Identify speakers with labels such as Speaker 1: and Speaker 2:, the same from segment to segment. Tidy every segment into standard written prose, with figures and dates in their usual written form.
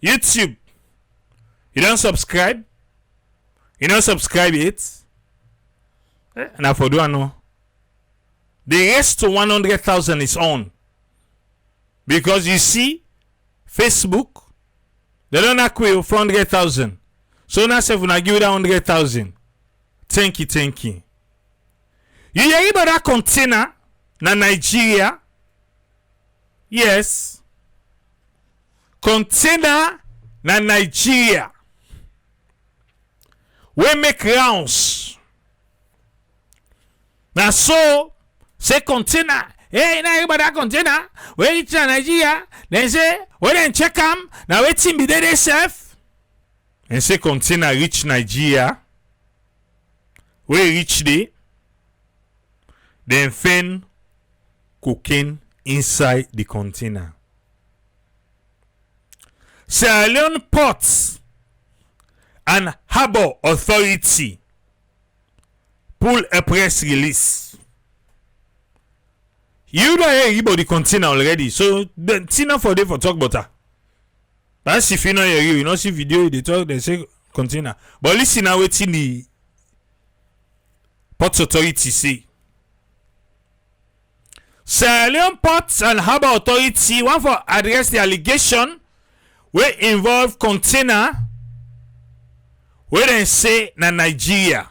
Speaker 1: YouTube. You don't subscribe? You don't subscribe it? Now for do I know? The rest to 100,000 is on. Because you see, Facebook, they don't acquire 400,000. So now say when I give you that 100,000. Thank you. You hear about that container na Nigeria? Yes. Container na Nigeria. We make rounds. Now so say container. Hey, now about that container. We reach Nigeria. Then say, we then check them. Now waiting be there safe. And say container reach Nigeria. We reach there. Then find cocaine inside the container. Sierra Leone Ports and Harbour Authority pull a press release. You don't hear about the container already, so the container for day for talk about her. That's if you know you know see video they talk they say container. But listen now waiting the Ports Authority say. Sierra Leone Ports and Harbour Authority want for address the allegation wey involve container wey dem say na Nigeria.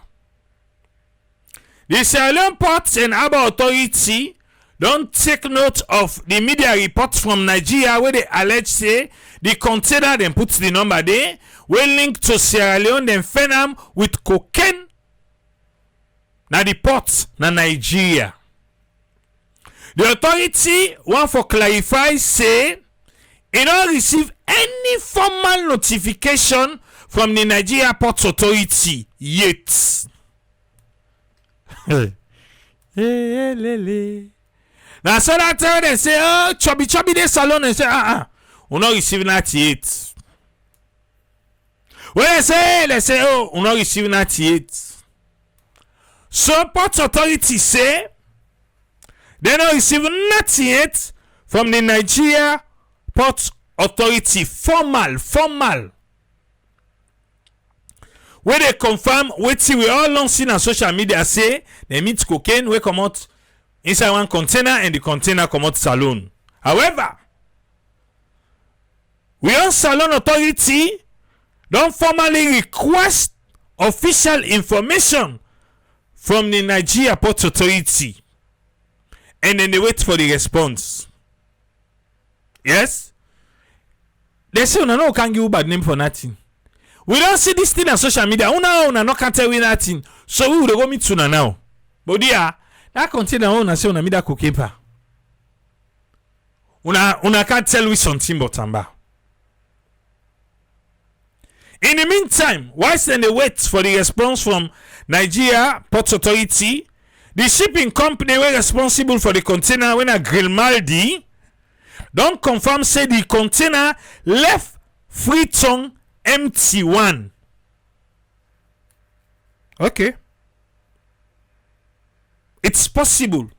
Speaker 1: The Sierra Leone Ports and Harbour Authority don take note of the media reports from Nigeria where they allege say the container dem put the number there wey link to Sierra Leone dem find am with cocaine na the port na Nigeria. The authority want for clarify say e don't receive any formal notification from the Nigeria Ports Authority yet. Now so that time they say, oh, chubby they salon and say, we not receive that yet. When they say, oh, we not receive that yet. So Ports Authority say they not receive nothing yet from the Nigeria Ports Authority formal. Where they confirm wetin we all long seen on social media say they meet cocaine wey come out inside one container and the container come out salon. However, we on Salon Authority don't formally request official information from the Nigeria Ports Authority and then they wait for the response. Yes? They say una no can give you bad name for nothing. We don't see this thing on social media. Una no can tell we nothing. So we will go meet una now. But yeah, that container una say una mida cocaine pa. Una can't tell we something but tamba. In the meantime, whilst they wait for the response from Nigeria Ports Authority, the shipping company were responsible for the container when a Grimaldi don't confirm say the container left Freetown empty one. Okay. It's possible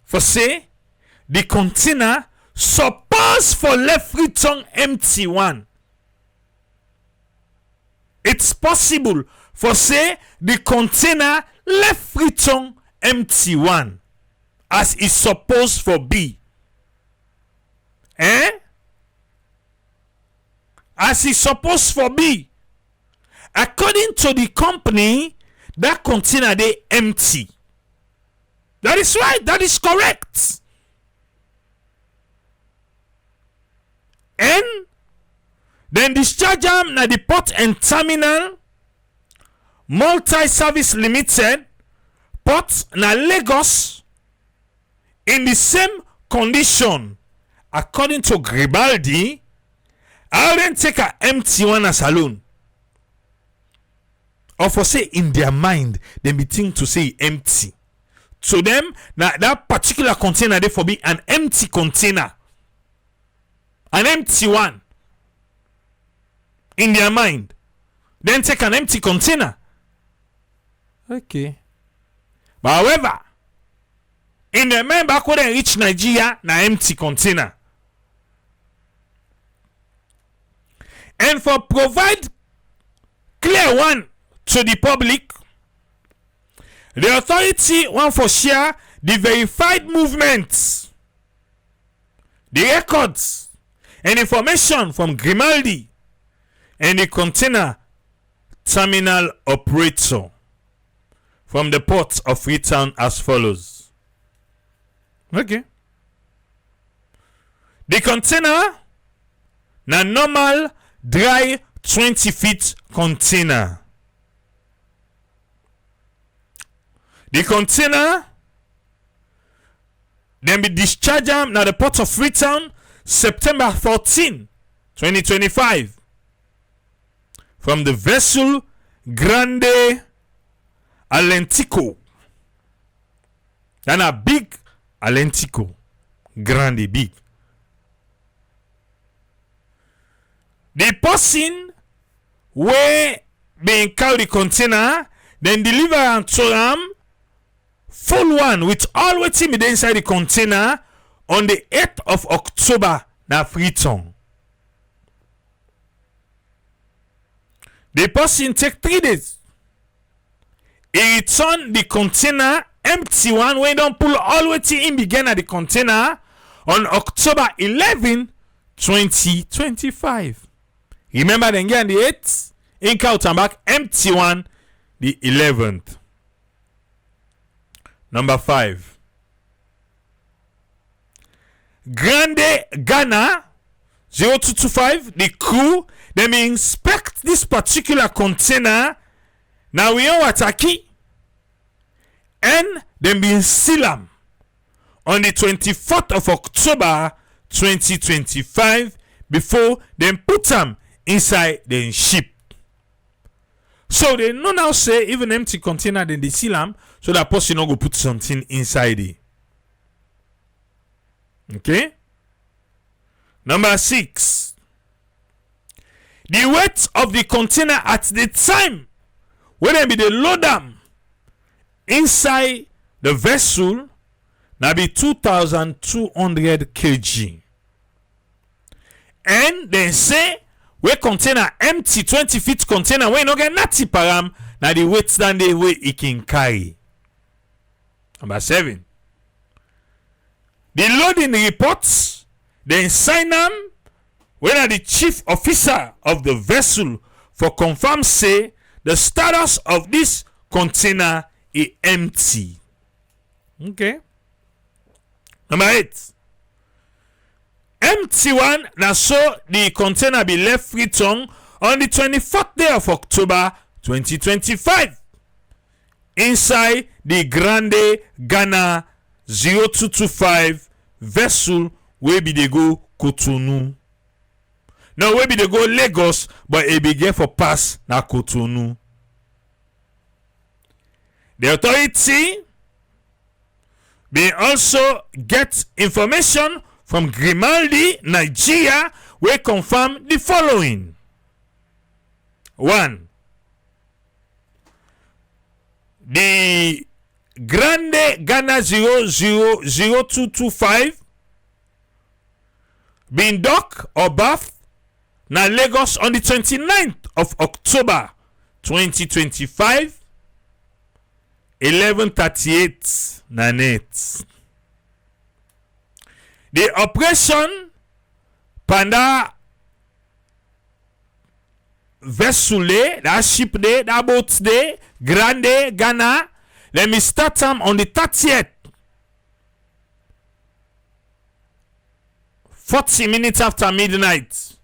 Speaker 1: for say the container supposed for left Freetown empty one. It's possible for say the container left Freetown empty one as it's supposed for be. As it's supposed for be. According to the company, that container they empty. That is right. That is correct. And then discharge them na the Port and Terminal Multi-Service Limited, Port na Lagos, in the same condition. According to Grimaldi, I didn't take an empty one as alone. Or for say in their mind, they be think to say empty. To them, now that particular container they for be an empty container. An empty one. In their mind. Then take an empty container. Okay. But however, in their mind back when they reach Nigeria, na empty container. And for provide clear one to the public, the authority want for share the verified movements, the records, and information from Grimaldi and the container terminal operator from the port of Freetown as follows. Okay. The container na normal dry 20 feet container. The container then be discharged na the port of Freetown September 14, 2025 from the vessel Grande Alentico. Then a big Alentico. Grande, big. The person where being carry the container, then deliver am to them full one with all wetin be inside the container on the 8th of October na Freetown. The person take 3 days. He return the container empty one when don't pull all wetin in begin at the container on October 11, 2025. Remember then again the 8th, ink out and back empty one the 11th. Number 5. Grande Ghana 0225, the crew, they may inspect this particular container. Now we are Wataki, and they be seal them on the 24th of October 2025 before they put them inside the ship. So they know now say even empty container then they seal them so that person not go put something inside it. Okay. Number 6. The weight of the container at the time when they be the load them inside the vessel now be 2,200 kg. And they say we container empty 20 feet container we no get nothing param now the weight stand the way it can carry. Number 7. The loading reports then sign them when the chief officer of the vessel for confirm say the status of this container is empty. Okay. Number 8. Empty one now so the container be left Freetown on the 24th day of October 2025 inside the Grande Ghana 0225 vessel where be they go Cotonou. Now where be they go Lagos, but it be get for pass na Cotonou. The authority may also get information from Grimaldi, Nigeria, where confirm the following. 1. The Grande Ghana 00225 being docked or berthed na Lagos on the 29th of October 2025 11:38 na net. The operation panda vessel that ship day, that boat day, Grande Ghana, let me start them on the 30th. 40 minutes after midnight.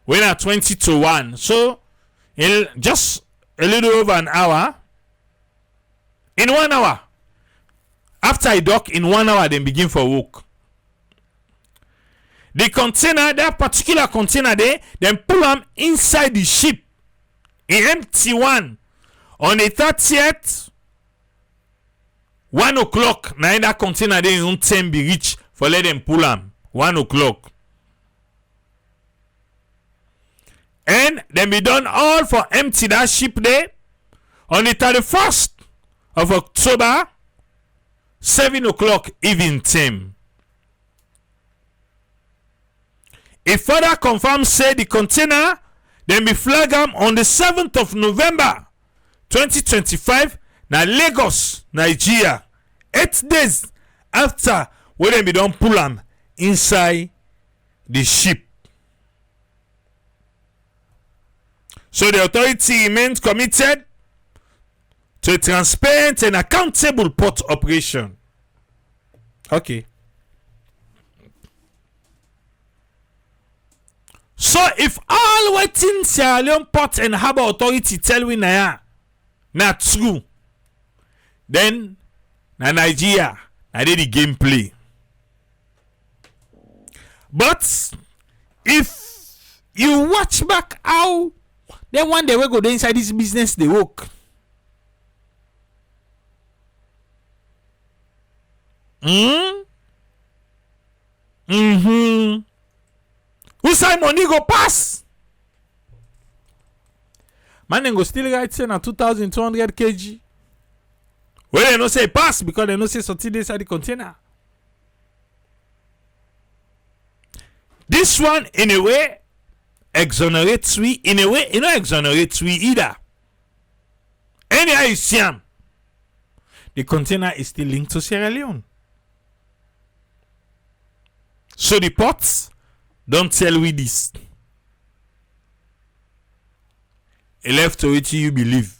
Speaker 1: When at 20 to 1. So, in just a little over an hour. In 1 hour. After I dock, in 1 hour, then begin for work. The container, that particular container there, then pull them inside the ship. An empty one. On the 30th, 1 o'clock, now that container there is 10 be reach for let them pull them. 1 o'clock. And then be done all for empty that ship there on the 31st of October, 7 o'clock evening time. It further confirms say the container Then be flag am on the 7th of November 2025 na Lagos, Nigeria. 8 days after when dem be don pull am inside the ship. So the authority remains committed to a transparent and accountable port operation. Okay. So if all wetin Sierra Leone Port and Harbour Authority tell we na true, then na Nigeria na dey the gameplay. But if you watch back how then one day we go dey inside this business dey work. Who say money go pass? Man dem go still write say na 2,200 kg. Well, they no say pass because they no say something inside the container. This one, in a way, exonerates we. In a way, it not exonerates we either. Anyhow you see them, the container is still linked to Sierra Leone. So the ports don't tell we this. It left to which you believe.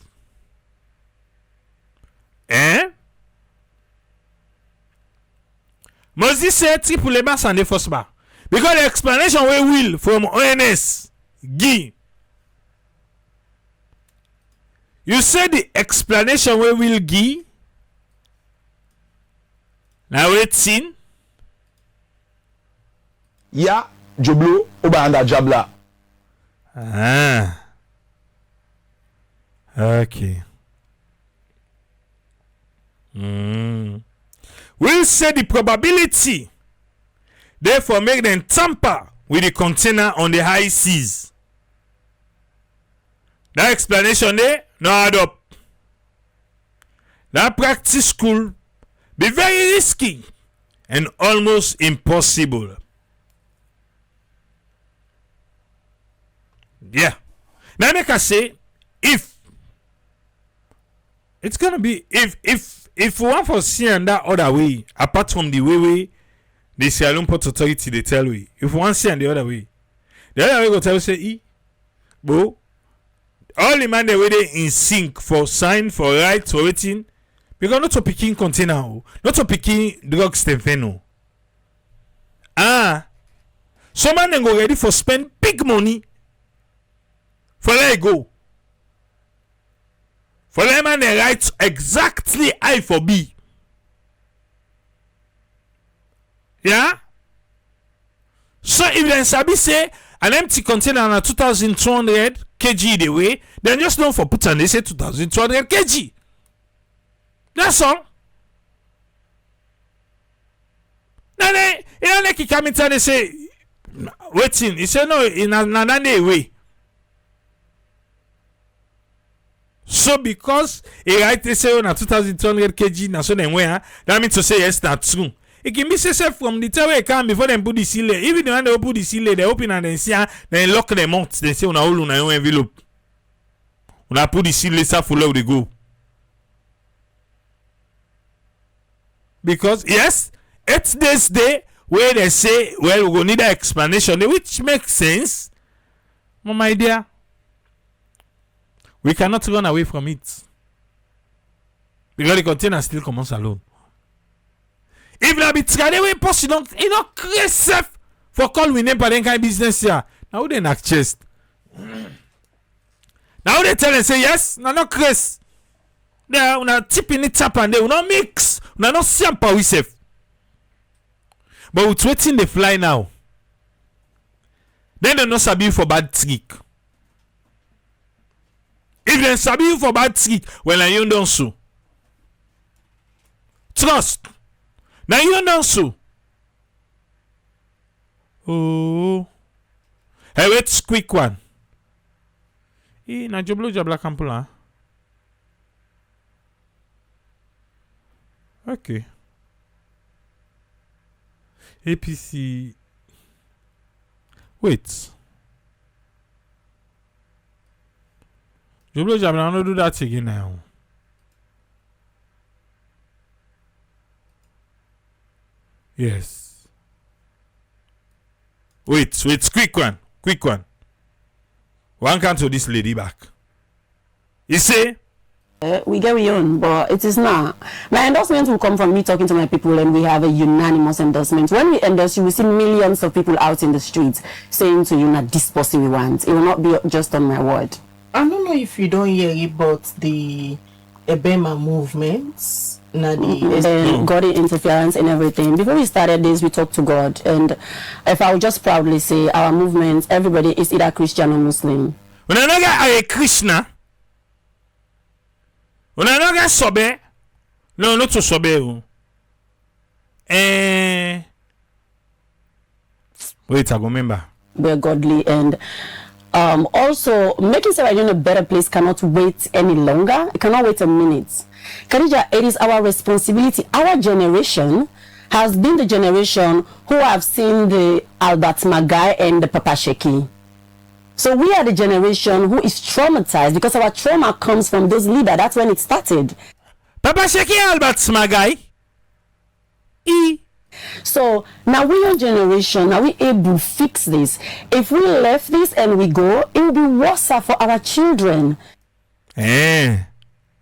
Speaker 1: Must this say triple labor and the first bar? Because the explanation we will from ONS give. You say the explanation we will give. Now wait sin.
Speaker 2: Ya joblo oba anda jabla.
Speaker 1: Okay. We'll say the probability therefore make them tamper with the container on the high seas. That explanation there no add up. That practice could be very risky and almost impossible. Yeah. Now make I say if it's gonna be if we want for seeing that other way, apart from the way the Sierra Leone Port Authority they tell we, if we want seeing the other way go tell say bro, all the man they way they in sync for sign for right for waiting because not to picking container, not to picking drug stephen. So man then go ready for spend big money for let it go. For them man they write exactly I for B. Yeah? So if then sabi say an empty container na 2,200 kg the way, then just don't for put and they say 2,200 kg. That's all. Now they like he come in and they say waiting. He say no in another way. So because he write they say na 2,200 kg na so then where that means to say yes that's true. It can be said from the time they come before them put the seal. Even when they put the seal, they open and then see then lock them out. They say una hold una own envelope. Una put the seal later full of the go. Because yes, 8 days day where they say well we go need an explanation, which makes sense. But my dear, we cannot run away from it. Because the container still comes alone. If la be trade we post you don't create safe for call we name for them kind of business here. Now they knock chest. Now they tell and say yes, now not crazy. They are tipping it up and they will not mix. Una not sample we safe. But with waiting they fly now. Then they not sabi you for bad trick. If they sabi you for bad trick, well you don't so. Trust. Now you know so. Oh. Hey, wait, quick one. Na joblo jabla kampula. Okay. APC. Wait. Joblo Jabla no do that again now. Yes. Wait, quick one. One can to this lady back. You say?
Speaker 3: We get we own, but it is not. My endorsement will come from me talking to my people, and we have a unanimous endorsement. When we endorse you, we see millions of people out in the streets saying to you, "Not this person we want." It will not be just on my word.
Speaker 4: I don't know if you don't hear about the Ebema movements.
Speaker 3: God interference and everything. Before we started this, we talked to God, and if I would just proudly say, our movement, everybody is either Christian or Muslim.
Speaker 1: When I know a Krishna, when I know sobe, no, not to sobe. Wait, I go remember.
Speaker 3: We're godly, and also making Sierra Leone a better place cannot wait any longer. It cannot wait a minute. Khadija, it is our responsibility. Our generation has been the generation who have seen the Albert Magai and the Papa Sheki. So we are the generation who is traumatized because our trauma comes from those leaders. That's when it started.
Speaker 1: Papa Sheki Albert Magai.
Speaker 3: So now we are generation, are we able to fix this? If we left this and we go, it will be worse for our children.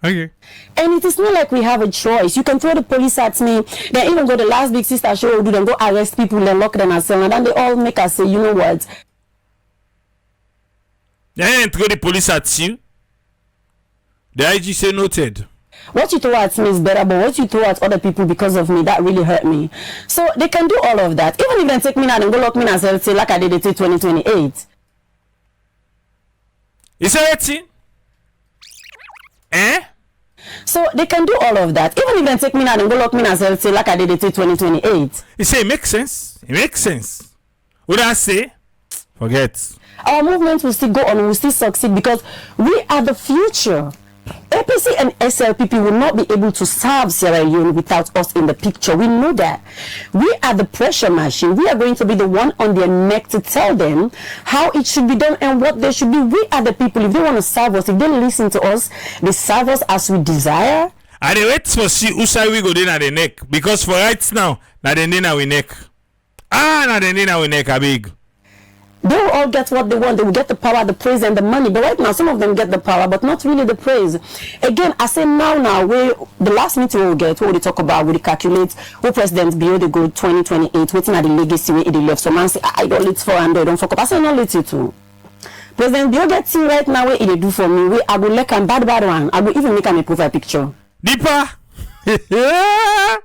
Speaker 1: Okay.
Speaker 3: And it is not like we have a choice. You can throw the police at me. Then even go the last big sister show will do them, go arrest people and lock them and so on. And then they all make us say, you know what?
Speaker 1: Then throw the police at you. The IG say noted.
Speaker 3: What you throw at me is better, but what you throw at other people because of me, that really hurt me. So they can do all of that. Even if they take me now and go lock me and say like I did it in 2028.
Speaker 1: Is that it?
Speaker 3: So they can do all of that. Even if they take me now and go lock me and say like I did it in 2028.
Speaker 1: You say it makes sense. It makes sense. What I say? Forget.
Speaker 3: Our movement will still go on, will still succeed because we are the future. APC and SLPP will not be able to serve Sierra Leone without us in the picture. We know that. We are the pressure machine. We are going to be the one on their neck to tell them how it should be done and what they should be. We are the people. If they want to serve us, if they listen to us, they serve us as we desire.
Speaker 1: I dey wait for see who side we go dey na the neck because for right now na the dey na we neck. Na the dey na we neck abeg.
Speaker 3: They will all get what they want. They will get the power, the praise, and the money. But right now, some of them get the power, but not really the praise. Again, I say now, the last meeting we'll get, what we talk about, we calculate who president be able to go 2028, waiting at the legacy where it left. So man say, I don't let for and don't fuck up. I say, no, let you too. President Bio get see right now what it do for me. Where I will like him bad one. I will even make him a profile picture.
Speaker 1: Deepa, yeah.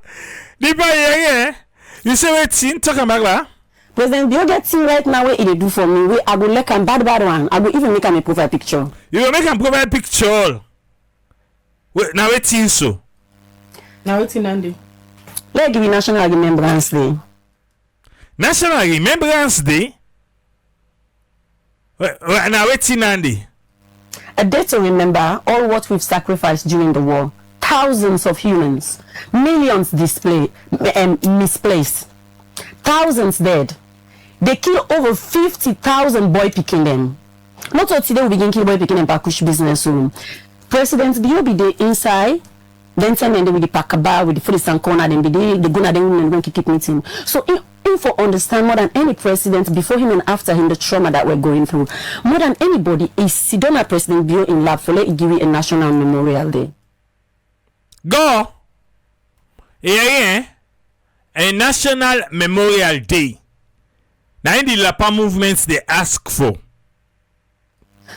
Speaker 1: You say wait, talking about
Speaker 3: President Bio get see right now what it do for me. Where I will like him bad one. I will even make him a profile picture.
Speaker 1: You will make him profile picture. Wait, now waiting so.
Speaker 4: Now waiting Andy.
Speaker 3: Let's give you National Remembrance Day.
Speaker 1: National Remembrance Day. Now waiting Andy.
Speaker 3: A day to remember all what we've sacrificed during the war. Thousands of humans, millions misplaced, thousands dead. They kill over 50,000 boy picking them. Not all today we begin kill boy picking them Pakush business room. President Bio be the inside, then send them with the Pakaba, with the Fully Sankona, then be the Guna, then women going to keep meeting. So for understand more than any president before him and after him the trauma that we're going through. More than anybody is Sidona President Bio in lab for let it give you a National Memorial Day.
Speaker 1: Go. Yeah. A National Memorial Day. Now in the Lapa movements they ask for.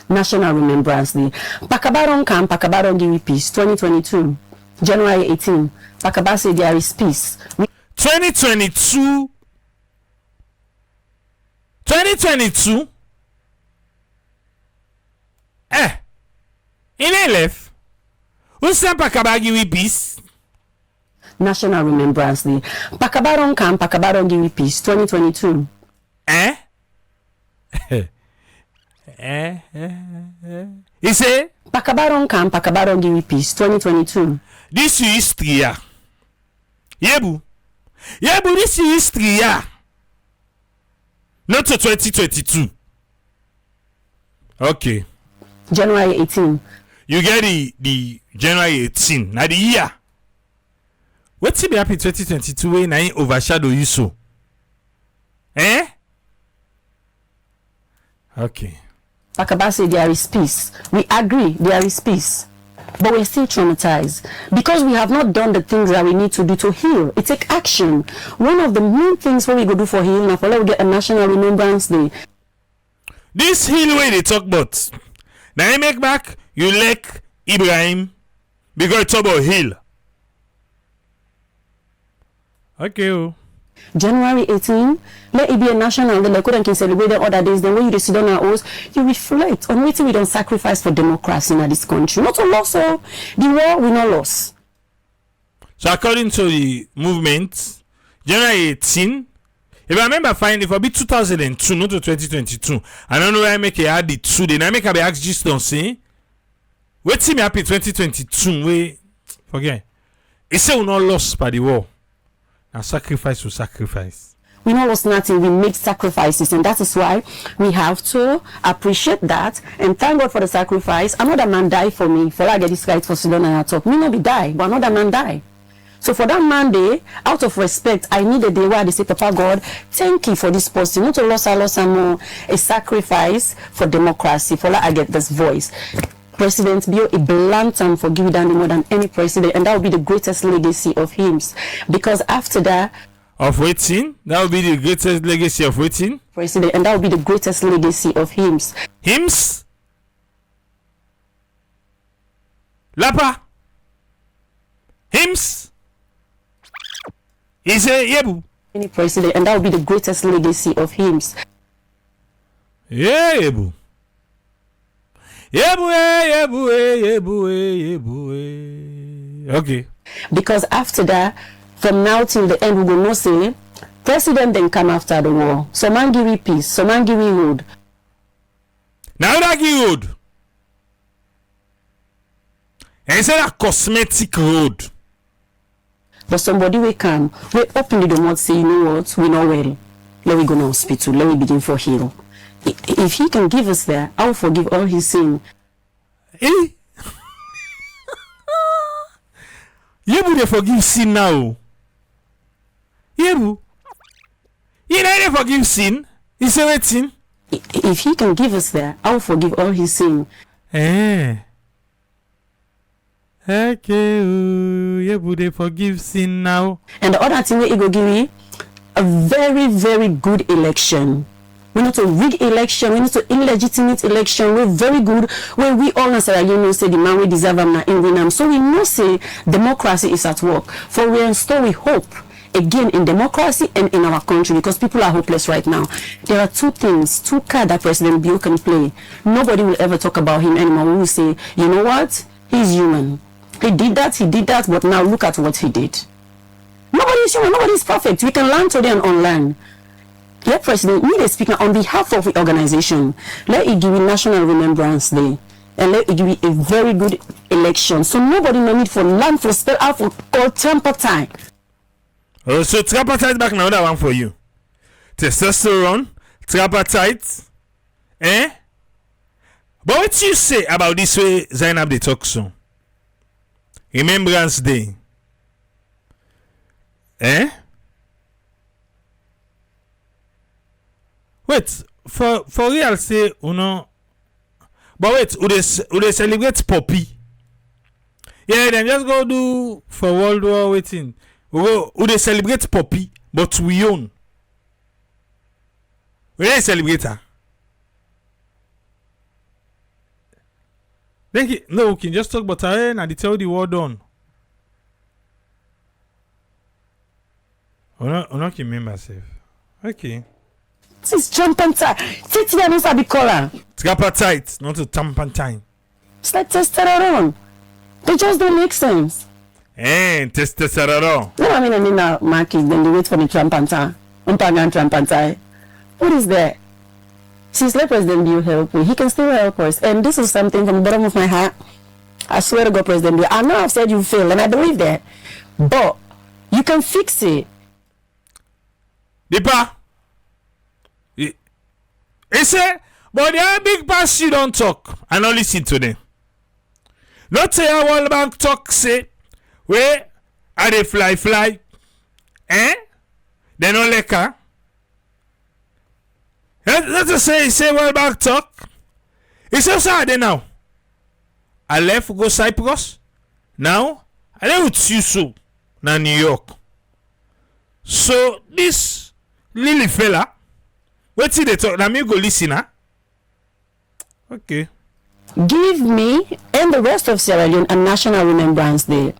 Speaker 3: National Remembrance Day. Pakabaron camp, Pakabaron give peace. 2022, January 18. Pakaba say there is peace.
Speaker 1: 2022. In a left. Who say Pakaba give peace?
Speaker 3: National Remembrance Day. Pakabaron camp, Pakabaron give peace. 2022.
Speaker 1: He say
Speaker 3: Pakabaron camp, Pakabaron give peace. 2022.
Speaker 1: This is history ya. Yebu, this is history ya. Not to 2022. Okay.
Speaker 3: January 18.
Speaker 1: You get the January 18. Now the year. What's it be happy 2022 when I overshadow you so? Eh? Okay.
Speaker 3: Akaba say there is peace. We agree there is peace. But we're still traumatized because we have not done the things that we need to do to heal. It take action. One of the main things what we go do for healing, for let we get a National Remembrance Day.
Speaker 1: This heal way they talk about. Now you make back, you like Ibrahim because it's about heal. Okay. Oh.
Speaker 3: January 18, let it be a national day. Like we can celebrate the other days. Then when you sit down our house, you reflect on what we don't sacrifice for democracy in this country. Not a loss, so the war we not lost.
Speaker 1: So according to the movement, January 18, if I remember fine, if I be 2002, not to 2022, I don't know why I make a add the 2. Then I make a be ask just don't say. Wait till me happy 2022. We forget. It say we not lost by the war. And sacrifice to sacrifice.
Speaker 3: We not lost nothing. We made sacrifices, and that is why we have to appreciate that and thank God for the sacrifice. Another man died for me. For I get this right for Sudan and I talk. Me not be die, but another man died. So for that Monday, out of respect, I need a day where they say, Papa God, thank you for this person. Not to loss and more a sacrifice for democracy. For that I get this voice. President Bio a blatant for giving down more than any president, and that will be the greatest legacy of him. Because after that,
Speaker 1: of waiting, that will be the greatest legacy of waiting.
Speaker 3: President, and that will be the greatest legacy of him.
Speaker 1: Hymns? Lapa? Hymns? He say yebu.
Speaker 3: Any president, and that will be the greatest legacy of him.
Speaker 1: Yeah, yebu. Okay.
Speaker 3: Because after that, from now till the end, we will not say president then come after the war. Some man give you peace, some man give you road.
Speaker 1: Now that give road. And it's a cosmetic road.
Speaker 3: But somebody will come, we open the door, say, you know what, we know well. Let me go to hospital, let me begin for heal. If he can give us that, I will forgive all his sin.
Speaker 1: Eh? Yebu they forgive sin now. Yebu. You know they forgive sin. He say waiting.
Speaker 3: If he can give us that, I will forgive all his sin.
Speaker 1: Eh. Okay. Yebu they forgive sin now.
Speaker 3: And the other thing we go give you a very, very good election. We need to rig election, we need to illegitimate election. We're very good. Where we all know say the man we deserve them in Winam. So we know say democracy is at work. For we install we hope again in democracy and in our country because people are hopeless right now. There are two cards that President Bio can play. Nobody will ever talk about him anymore. We will say, you know what? He's human. He did that, but now look at what he did. Nobody is human, nobody is perfect. We can learn today and online. Let President need a speaker on behalf of the organization. Let it give you National Remembrance Day. And let it give you a very good election. So nobody no need for land for spell out for call tripartite.
Speaker 1: Oh, so tripartite back now that one for you. Testosterone, tripartite. Eh? But what you say about this way Zainab they talk so? Remembrance Day. Eh? Wait, for real say uno. But wait, would they celebrate Poppy? Yeah, then just go do for World War waiting. Would they celebrate Poppy? But we own. We don't celebrate her. No, we can just talk about her and tell the war done. I'm not remember safe. Okay.
Speaker 3: This is Trampantine. Titi and Usa be color.
Speaker 1: Tripartite, not a Trampantine.
Speaker 3: It's like testosterone. They just don't make sense.
Speaker 1: Testosterone.
Speaker 3: No, I mean now market, then they wait for the Trampantine. Umpagan Trampantine. What is that? Since let President Bio help me, he can still help us. And this is something from the bottom of my heart. I swear to God, President Bio. I know I've said you fail, and I believe that. But you can fix it.
Speaker 1: Depa. He say But they are big pass you don't talk. And not listen to them. Not say a World Bank talk say, where are they fly? Eh? They no like her. Let's just say World Bank talk. It's so sad now. I left go Cyprus. Now, I left with you so. Now New York. So, this lily fella, what see they talk? Now me go listen, huh? Okay.
Speaker 3: Give me and the rest of Sierra Leone a National Remembrance Day.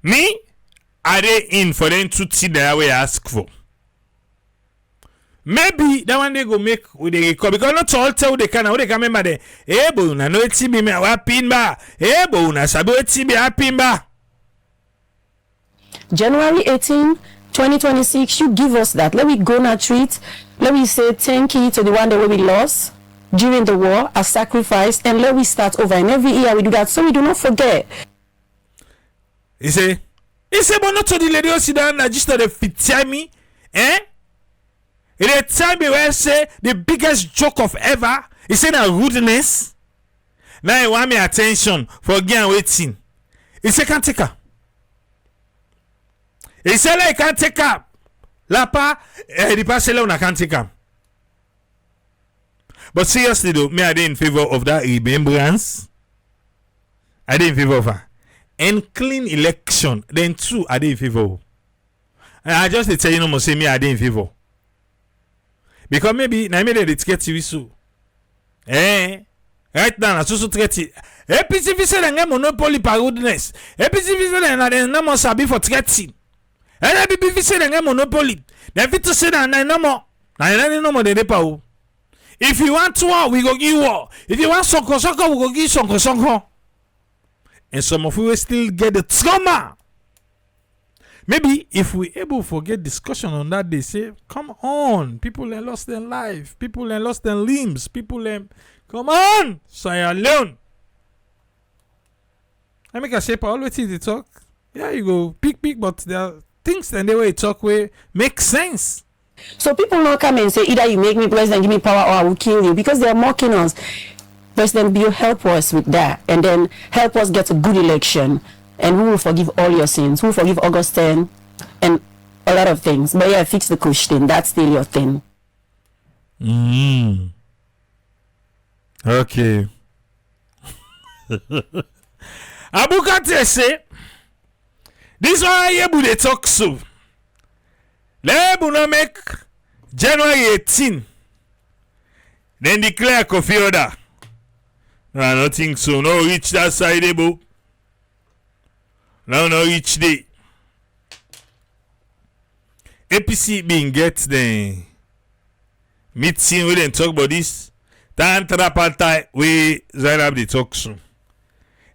Speaker 1: Me, are they in for them to see the way I ask for? Maybe that one they go make with the record because not all tell they can remember the bo na no eti bi me wa pin ba bo na sabi eti bi apin ba.
Speaker 3: January 18, 2026, you give us that. Let we go on a treat. Let we say thank you to the one that we lost during the war, a sacrifice, and let we start over. And every year we do that so we do not forget.
Speaker 1: He say, but not to the lady who sit down and just the fit me, eh? In a time where I say the biggest joke of ever, he said a rudeness. Now he want me attention for again waiting. He say can't take her. He said like can't take her. Lapa, the parcel on can't take her. But seriously though, me I did in favor of that remembrance. I did in favor of her. And clean election, then two I did in favor. And I just tell you no more say me I did in favor. Because maybe na me dey ticket TV so. Right now so ticket. APC say na monopoly par goodness. APC say na mo sabi for ticketing. And APC say na monopoly. Then fit to say na no more. Na no more dey pa o. If you want war, we go give war. If you want sonko, we go give sonko. And some of you will still get the trauma. Maybe if we able to get discussion on that, they say, come on, people have lost their life, people have lost their limbs, people have, come on, Sierra Leone. I make a shape always they talk. Yeah, you go pick, but there are things and the way you talk way make sense.
Speaker 3: So people not come and say either you make me president, give me power, or I will kill you because they are mocking us. President Bill, help us with that, and then help us get a good election. And we will forgive all your sins. We will forgive Augustine and a lot of things. But yeah, fix the kush thing. That's still your thing.
Speaker 1: Okay. Abukate say, this one here they talk so. Let us make January 18. Then declare coffee order. No, I don't think so. No, reach that side, Ebu. No, each day. APC being get the meeting we then talk about this. Tantra party we Zainab the talk soon.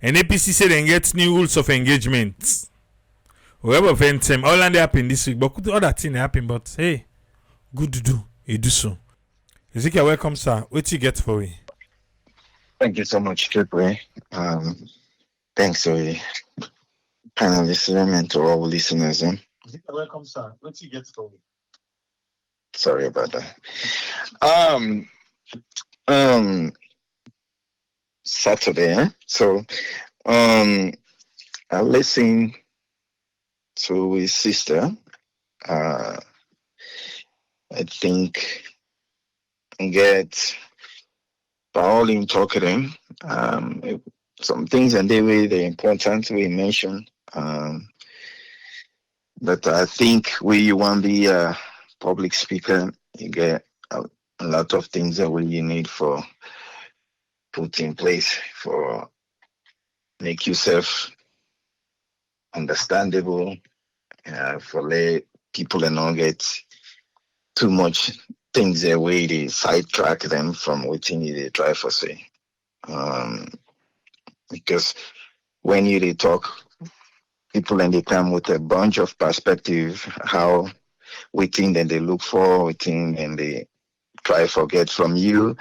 Speaker 1: And APC said they get new rules of engagement. Whoever offends them, all and they happen this week. But could other thing happen? But hey, good to do. You do so. Ezekiel, welcome, sir. What you get for me?
Speaker 5: Thank you so much, Triple. Thanks for the panelists and to all listeners.
Speaker 2: Welcome, sir. What you get for me?
Speaker 5: Sorry about that. Saturday. So, I listened to his sister. I think get all in talking. Some things and they were the important we mentioned. But I think we want the public speaker, you get a lot of things that you need for put in place for make yourself understandable, for let people and not get too much things their way they sidetrack them from what they try for say. Because when they talk, people and they come with a bunch of perspective, how we think that they look for, we think and they try forget from you.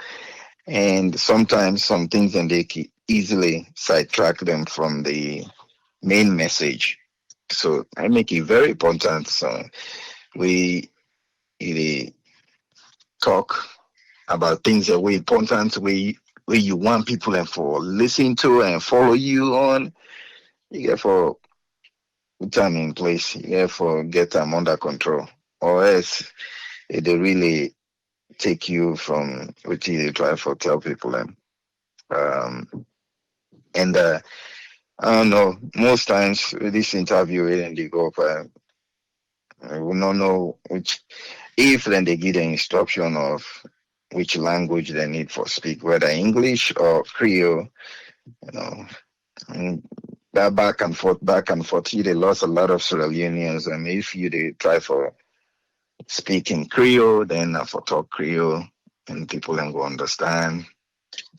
Speaker 5: And sometimes some things and they can easily sidetrack them from the main message. So I make it very important. So we talk about things that were important, where you want people and for listen to and follow you on. You get for put them in place. You get for get them under control, or else they really take you from what you try for tell people. Um, and I don't know. Most times with this interview, and they go up, I will not know which if then they give the instruction of which language they need for speak, whether English or Creole, you know. And that back and forth, they lost a lot of Sierra Leoneans. And if you they try for speaking Creole, then for talk Creole, and people then go understand,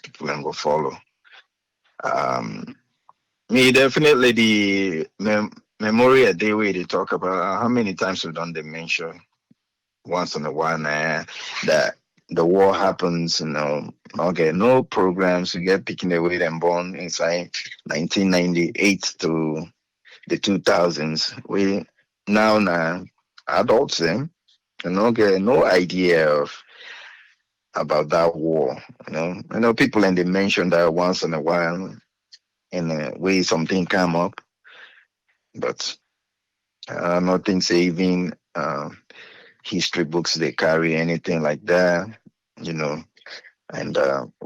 Speaker 5: people then go follow. Um, Me definitely the memory a day where they talk about how many times we've done the mention once in a while now that the war happens, okay, no programs, we get picking away and born inside 1998 to the 2000s. We now adults, get no idea of about that war. I know people and they mention that once in a while in a way something come up, but nothing saving history books they carry anything like that, you know. And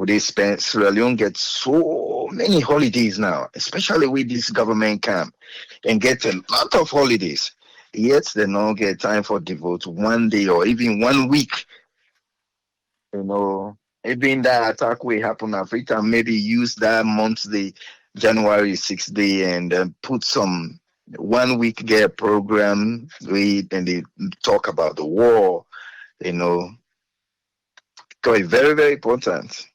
Speaker 5: they spend Sierra Leone gets so many holidays now, especially with this government camp, and get a lot of holidays. Yet they don't get time for devote 1 day or even 1 week. Even that attack will happen Africa, maybe use that month the January 6th day and put some 1 week get program and they talk about the war, because it's very, very important.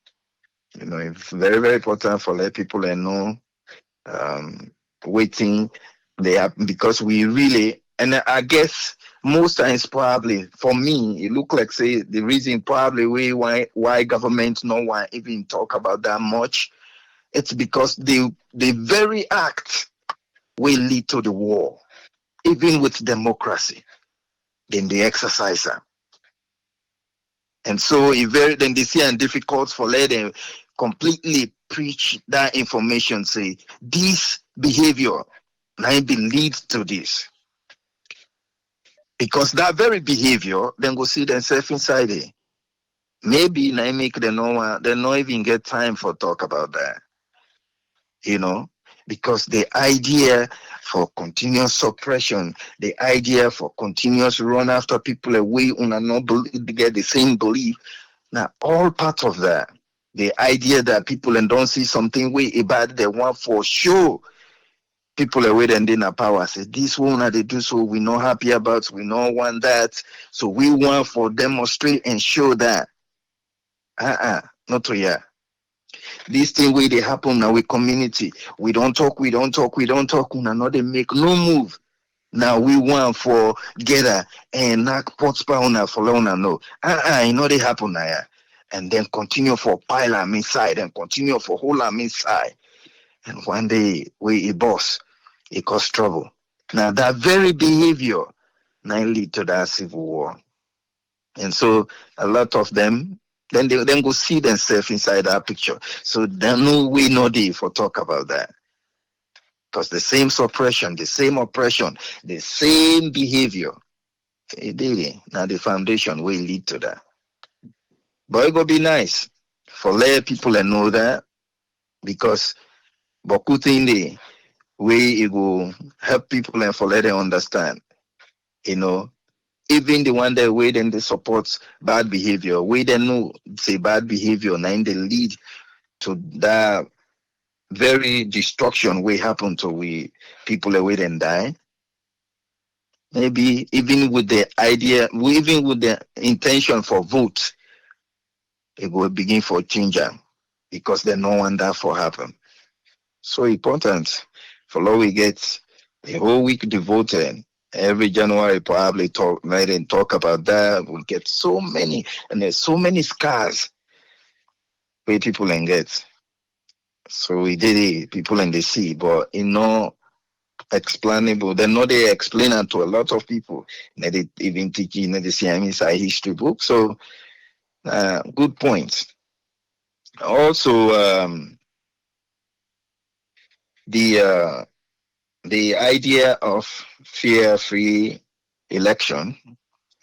Speaker 5: It's very, very important for let people know waiting they happen because we really, and I guess most times probably for me it look like say the reason probably why government no one even talk about that much, it's because the very act will lead to the war. Even with democracy, then they exercise them. And so then they see and difficult for let them completely preach that information, say this behavior might be leads to this. Because that very behavior then go see themselves inside it. Maybe they make they not even get time for talk about that. Because the idea for continuous suppression, the idea for continuous run after people away who are not get the same belief, now all part of that. The idea that people and don't see something way about they want for sure. People away and in our power say this one that they do so we not happy about, we not want that. So we want for demonstrate and show that. Not to yeah. This thing where they happen now with community. We don't talk. We now they make no move. Now we want for gather and knock pots pound for long no. They happen now. And then continue for pile them inside and continue for hold them inside. And one day we a boss, it cause trouble. Now that very behavior now lead to that civil war. And so a lot of them then they then go see themselves inside that picture. So there's no way no day for talk about that. Because the same suppression, the same oppression, the same behavior, now the foundation will lead to that. But it will be nice for let people and know that because Bokuti the way it will help people and for let them understand, even the one that way then they support bad behavior, we then know say bad behavior, now they lead to that very destruction will happen to we people away then die. Maybe even with the idea, even with the intention for vote, it will begin for change because there's no one that for happen. So important for law we get a whole week devoted. Every January probably talk about that. We'll get so many, and there's so many scars where people can get. So we did it, people in the sea, but explainable. They're not they explain to a lot of people. They even teach in the same inside history book. So Good point. Also, the uh, the idea of fear-free election,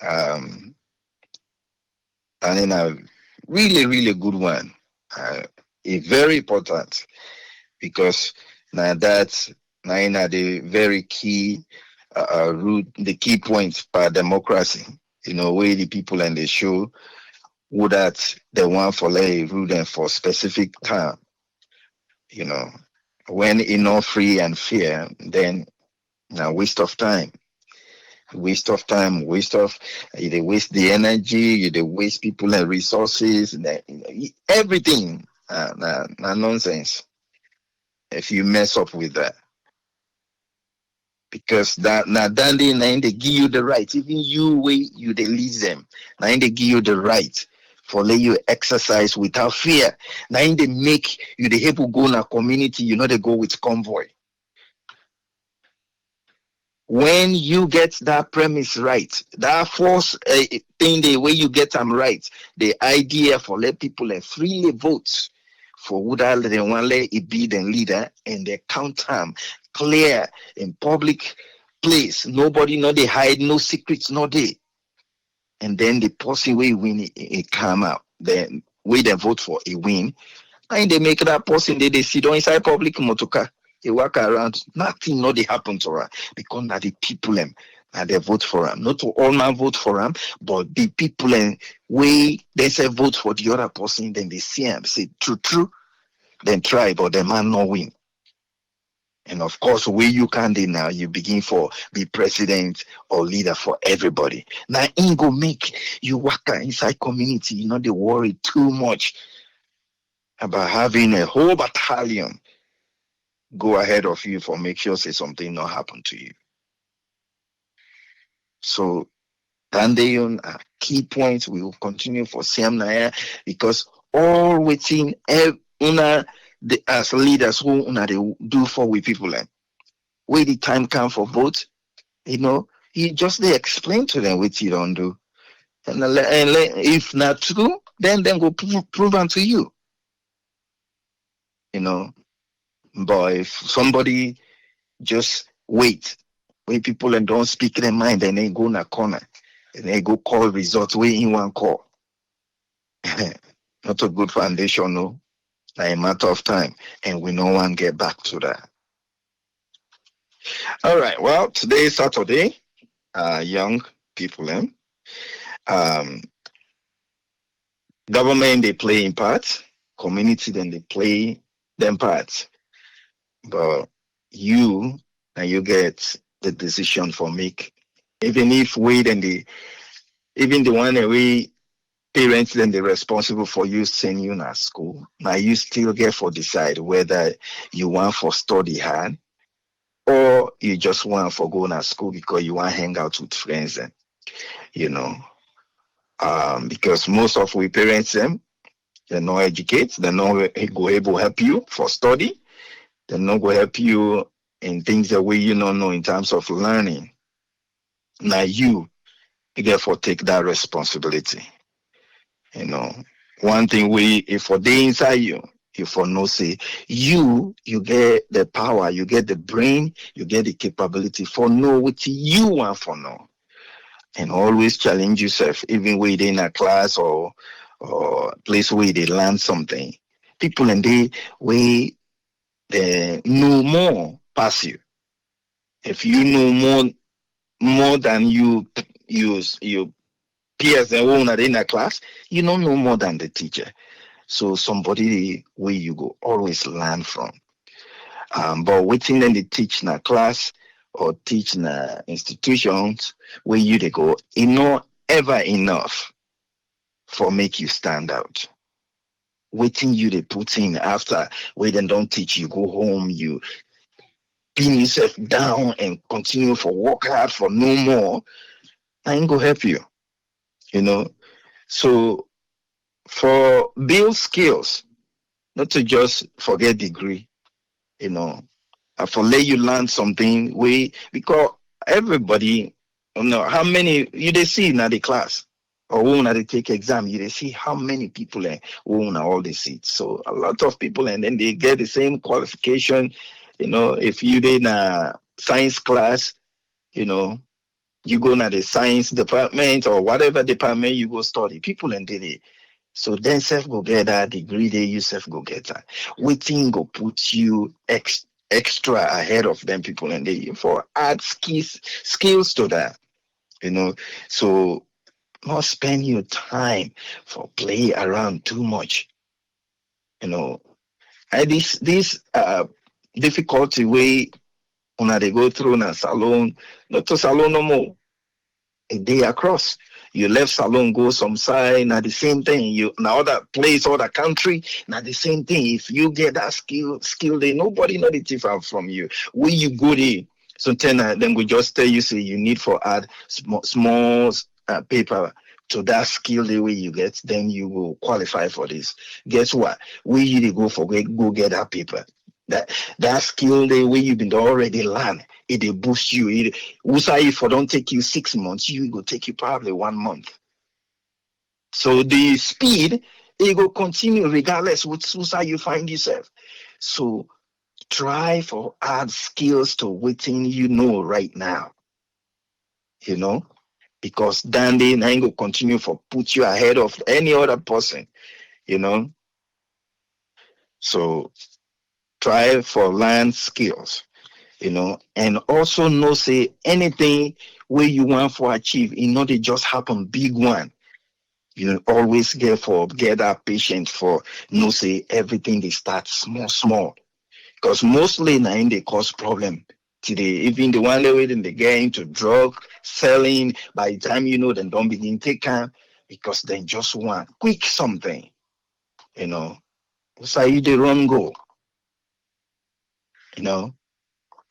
Speaker 5: um, and then a really, really good one, is very important because now that's now in the very key root, the key point for democracy. Where the people and the show who that they want for lay rule them for specific time. You know, when enough free and fair, then now waste of time. Waste of time, waste of you they waste the energy, you they waste people and resources, everything. Nonsense. If you mess up with that, because that now then they give you the right, even you way you they lead them. Now they give you the right for let you exercise without fear. Now they make you the able go in a community, they go with convoy. When you get that premise right, that force thing, the way you get them right, the idea for let people freely vote for who that they want let it be the leader, and they count time clear in public place. Nobody, no they hide, no secrets, no they. And then the person way win it come out. Then way they vote for a win. And they make that person they sit on inside public motoka. They walk around, nothing no they happen to her because now the people them and they vote for him. Not to all man vote for him, but the people and way they say vote for the other person, then they see him say true, then try, but the man no win. And of course, where you can do now, you begin for be president or leader for everybody. Now, ain't go make you work inside community, they worry too much about having a whole battalion go ahead of you for make sure say something not happen to you. So Dandeyon key points we will continue for Siam Naya because all within una the as leaders who una they do for we people where the time come for vote, you just they explain to them what you don't do. And if not true, then go prove unto you. But if somebody just wait people and don't speak their mind, and they go in a corner and they go call results where in one call. Not a good foundation, no. Like a matter of time, and we no one get back to that. All right. Well, today is Saturday. Young people, government they play in parts, community then they play them parts, but you get the decision for make. Even if we then even the one that we parents then they're responsible for you sending you to school. Now you still get for decide whether you want for study hard or you just want for going to school because you want to hang out with friends and because most of we parents them they not educate, they not go able help you for study, they not go help you in things that way you don't know in terms of learning. Now you therefore take that responsibility. One thing if for day inside you, if for no say you get the power, you get the brain, you get the capability for know what you want for know. And always challenge yourself, even when you're in a class or place where they learn something. People and they know more past you. If you know more than you peers and one are in a class, you don't know more than the teacher. So somebody where you go always learn from. But waiting then they teach in a class or teach in institutions where you they go, not ever enough for make you stand out. Waiting you they put in after where they don't teach you, go home, you pin yourself down and continue for work hard for no more. I ain't gonna help you. So for build skills, not to just forget degree, for let you learn something way because everybody, how many you they see in the class. or when they take exam, you they see how many people own all the seats. So a lot of people, and then they get the same qualification. If you did a science class, you go to the science department or whatever department you go study, people and did it. So then self go get that degree, they you self go get that. Waiting go put you extra ahead of them people and they for add skills to that. So not spend your time for play around too much. And this difficulty way when they go through na salon, not to salon no more. A day across. You left salon, go some side, now the same thing. You now other place, other country, now the same thing. If you get that skill there, nobody know the different from you. Where you go there, so then we just tell you say you need for add small paper to that skill the way you get, then you will qualify for this. Guess what? Where you go for go get that paper. That skill the way you've been already learn, it will boost you. If it don't take you 6 months, you go take you probably 1 month. So the speed it will continue regardless what you find yourself. So try for add skills to waiting right now. Because then they ain't go continue for put you ahead of any other person. So try for learn skills. And also know say anything where you want to achieve, they just happen big one. Always get that patient for say everything they start small. Because mostly now they cause problem today. Even the one way they get into drug selling, by the time then don't begin take time because they just want quick something. So you the wrong goal.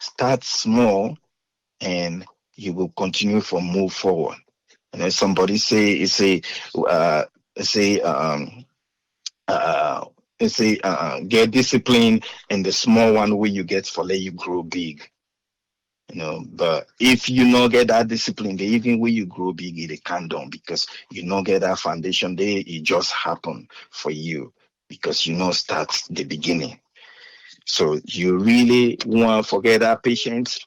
Speaker 5: Start small and you will continue to move forward. And then somebody say get discipline and the small one where you get for let you grow big. But if you not get that discipline, they even when you grow big, it can't done because you not get that foundation there, it just happen for you because you not start the beginning. So you really want to forget that patience,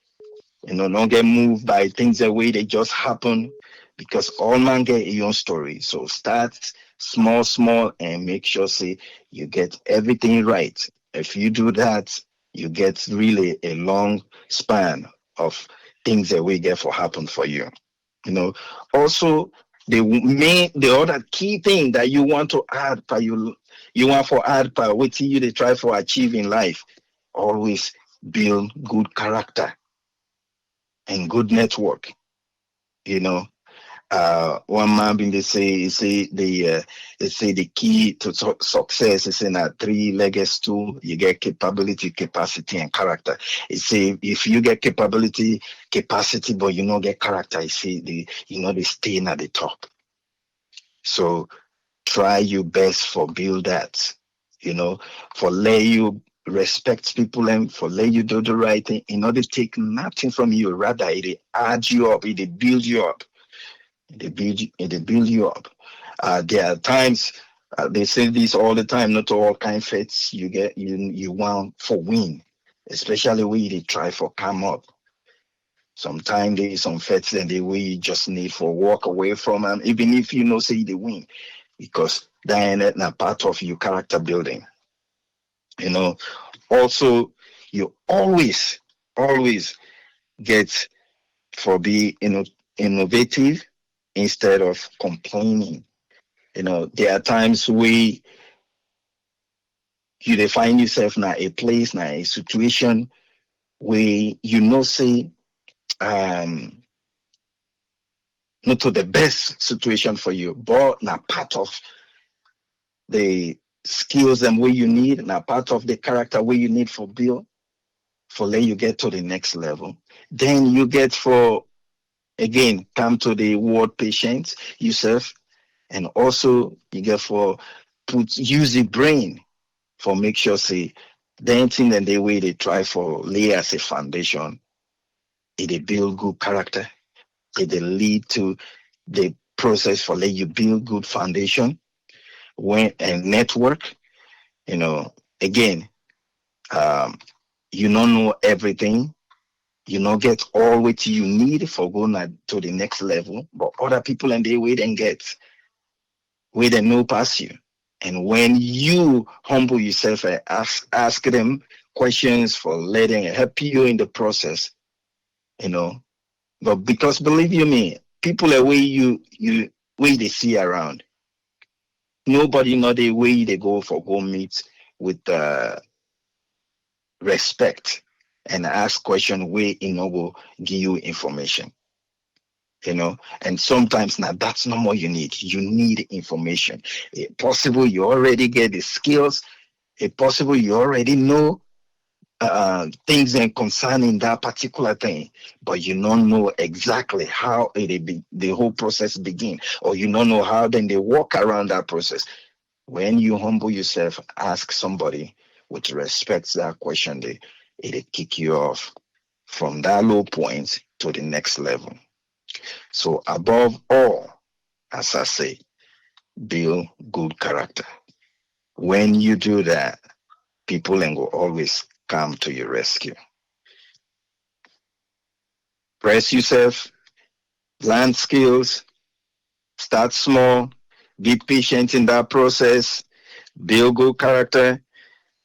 Speaker 5: don't get moved by things the way they just happen because all man get your own story. So start small, and make sure say you get everything right. If you do that, you get really a long span of things that we get for happen for you. Also the other key thing that you want to add by you want for add by what you they try for achieve in life, always build good character and good network. One man been they say the key to success is in a three-legged stool. You get capability, capacity, and character. It say if you get capacity, but you don't get character, they staying at the top. So try your best for build that. For let you respect people and for let you do the right thing. In order to take nothing from you, rather it add you up, it build you up. They build you up. There are times they say this all the time. Not all kind fights you get you want for win, especially when they try for come up. Sometimes there is some fights and the way you just need for walk away from them, even if say they win, because then that's part of your character building. Also you always get for be innovative instead of complaining. There are times where you find yourself in a place, in a situation where say not to the best situation for you, but now part of the skills and where you need, now part of the character where you need for build, for let you get to the next level. Then you get for again come to the word patience yourself. And also you get for use the brain for make sure say the thing and the way they try for lay as a foundation, it build good character, it lead to the process for let you build good foundation when and network. You know, again, um, you don't know everything. You don't get all what you need for going to the next level, but other people and they wait and get where they know past you. And when you humble yourself and ask them questions for letting help you in the process, you know. But because believe you me, people are way you way they see around. Nobody know the way they go meet with respect and ask question way in go give you information. You know, and sometimes now that's not what you need. You need information. If possible, you already get the skills. If possible, you already know things and concerning that particular thing, but you don't know exactly how the whole process begin, or you don't know how then they walk around that process. When you humble yourself, ask somebody with respect that question, it'll kick you off from that low point to the next level. So above all, as I say, build good character. When you do that, people and will always come to your rescue. Press yourself, learn skills, start small, be patient in that process, build good character,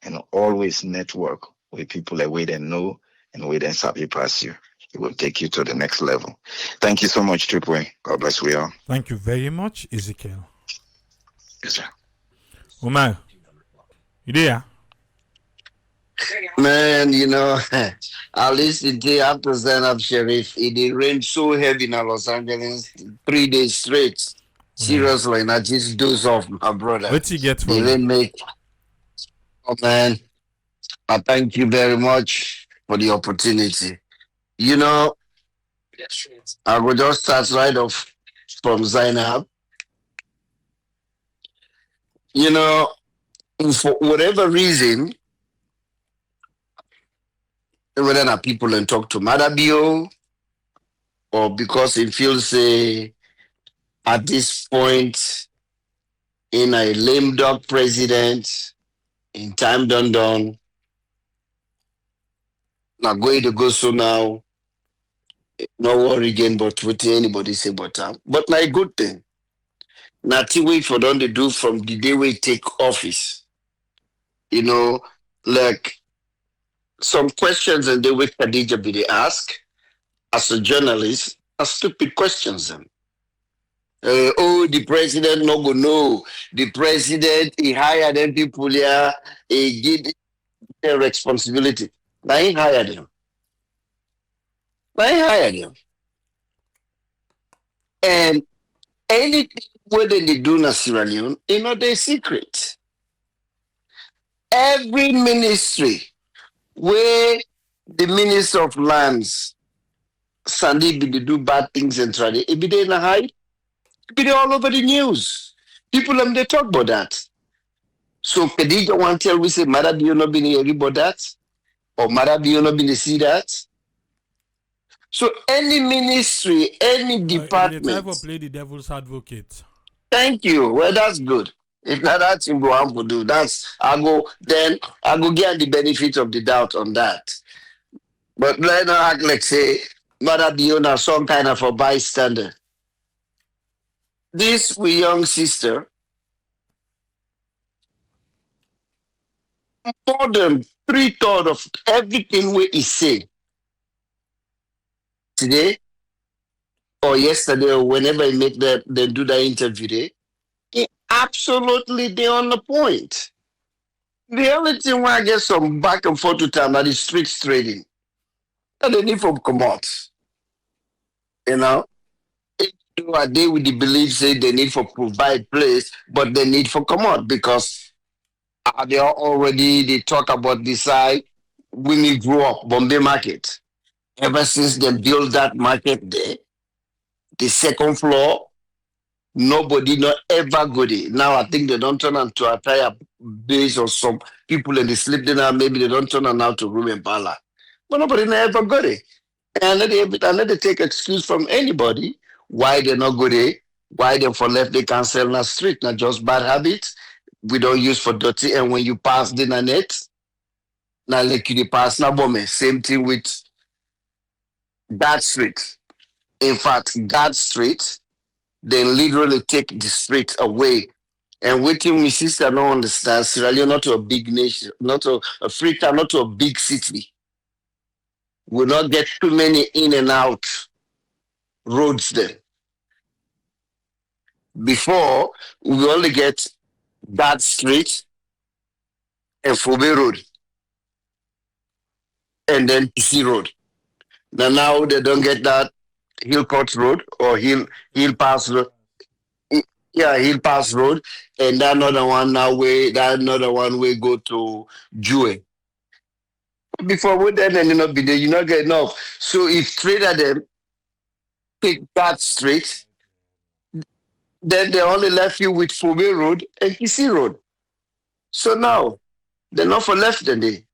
Speaker 5: and always network with people that way they know and way they sabi pass you. It will take you to the next level. Thank you so much, Tripway. God bless we all.
Speaker 1: Thank you very much, Ezekiel.
Speaker 5: Yes, sir.
Speaker 1: Omar, you there?
Speaker 6: Man, at least the day after stand up, Sheriff, it rained so heavy in Los Angeles 3 days straight.
Speaker 1: Well,
Speaker 6: Seriously, not just doze off, my brother.
Speaker 1: what you get for
Speaker 6: The
Speaker 1: you?
Speaker 6: rain make, oh man, I thank you very much for the opportunity. You know, I will just start right off from Zainab. You know, for whatever reason, whether not people and talk to Madabio or because it feels at this point in a lame duck president in time done, not going to go so now, no worry again but what anybody say but like good thing. Nothing wait for them to do from the day we take office. You know, like some questions and the way Khadija be they ask as a journalist are stupid questions them. Oh, the president no go know. The president he hired them people here, he give their responsibility. Now he hired them. Now he hired them. And anything what they do in Sierra Leone, they secret. Every ministry where the minister of lands Sandy be they do bad things and try it be there in a hide, it be there all over the news. People they talk about that. So Khadija want tell we say Mother do you not been hear about that? Or Mother do you not been see that? So any ministry, any
Speaker 1: The time for
Speaker 6: department.
Speaker 1: play the devil's advocate.
Speaker 6: Thank you. Well, that's good. If not that's in I will do. I go get the benefit of the doubt on that. But let not act like say Mother Diona some kind of a bystander. This we young sister, more than 3/3 of everything we is say today or yesterday or whenever I make that they do that interview there, absolutely they on the point. The only thing where I get some back and forth to time that is street trading. That they need from come out. You know? Do a day with the belief say they need for provide place, but they need for come out because they are already they talk about this side when we grew up Bombay market. Ever since they built that market there, the second floor, nobody not ever go there. Now I think they don't turn into a tire base or some people and they sleep there now, maybe they don't turn on now to room and parlor. But nobody never go there. And let they take excuse from anybody why they not go there. Why them for left they cancel na street, not just bad habits. We don't use for dirty, and when you pass the net, now like you dey pass na bomb. Same thing with that street. In fact, that street, they literally take the street away. And waiting, my sister don't understand. Sierra Leone not to a big nation, not to a Africa, not to a big city. Will not get too many in and out roads there. Before, we only get that street and Fobe Road, and then PC Road. Now they don't get that Hillcourt Road or Hill Pass Road. Yeah, Hill Pass Road, and that another one now way that another one way go to Jue. Before we then and you not be there, you not get enough. So if trader them pick that street, then they only left you with Fobe Road and PC Road. So now they're not for left than they.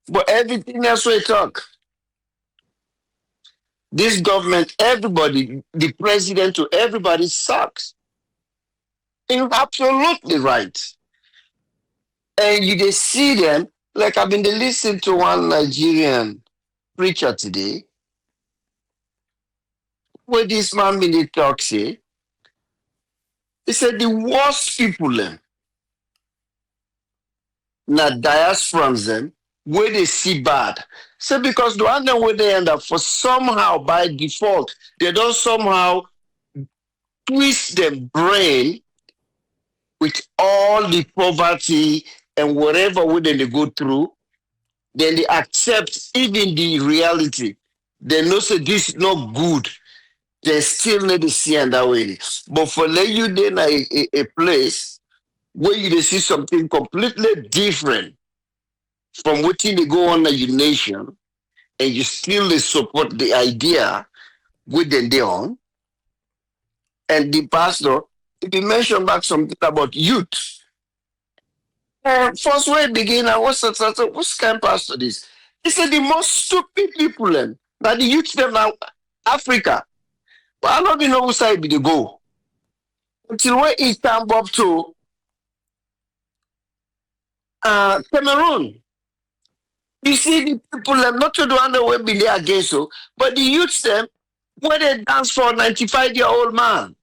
Speaker 6: But everything else we talk. This government, everybody, the president to everybody sucks. You're absolutely right. And you just see them, like I've been listening to one Nigerian preacher today, where this man been dey talk say, he said the worst people them, na diasporans them, where they see bad. So because the one them where they end up for somehow by default, they don't somehow twist them brain with all the poverty and whatever way they go through, then they accept even the reality. They know say this is not good. They still need to see in that way. But for let you then a place where you dey see something completely different from what they go on in your nation, and you still dey support the idea with them they on. And the pastor, if you mention back something about youth. First way it begin, I was what's kind of pastor this? He said the most stupid people them, that the youth them now Africa. But I don't even know which side be they go. Until when it come up to Cameroon. You see the people them not to the one that will be there against so, but the youths them when they dance for a 95-year-old man.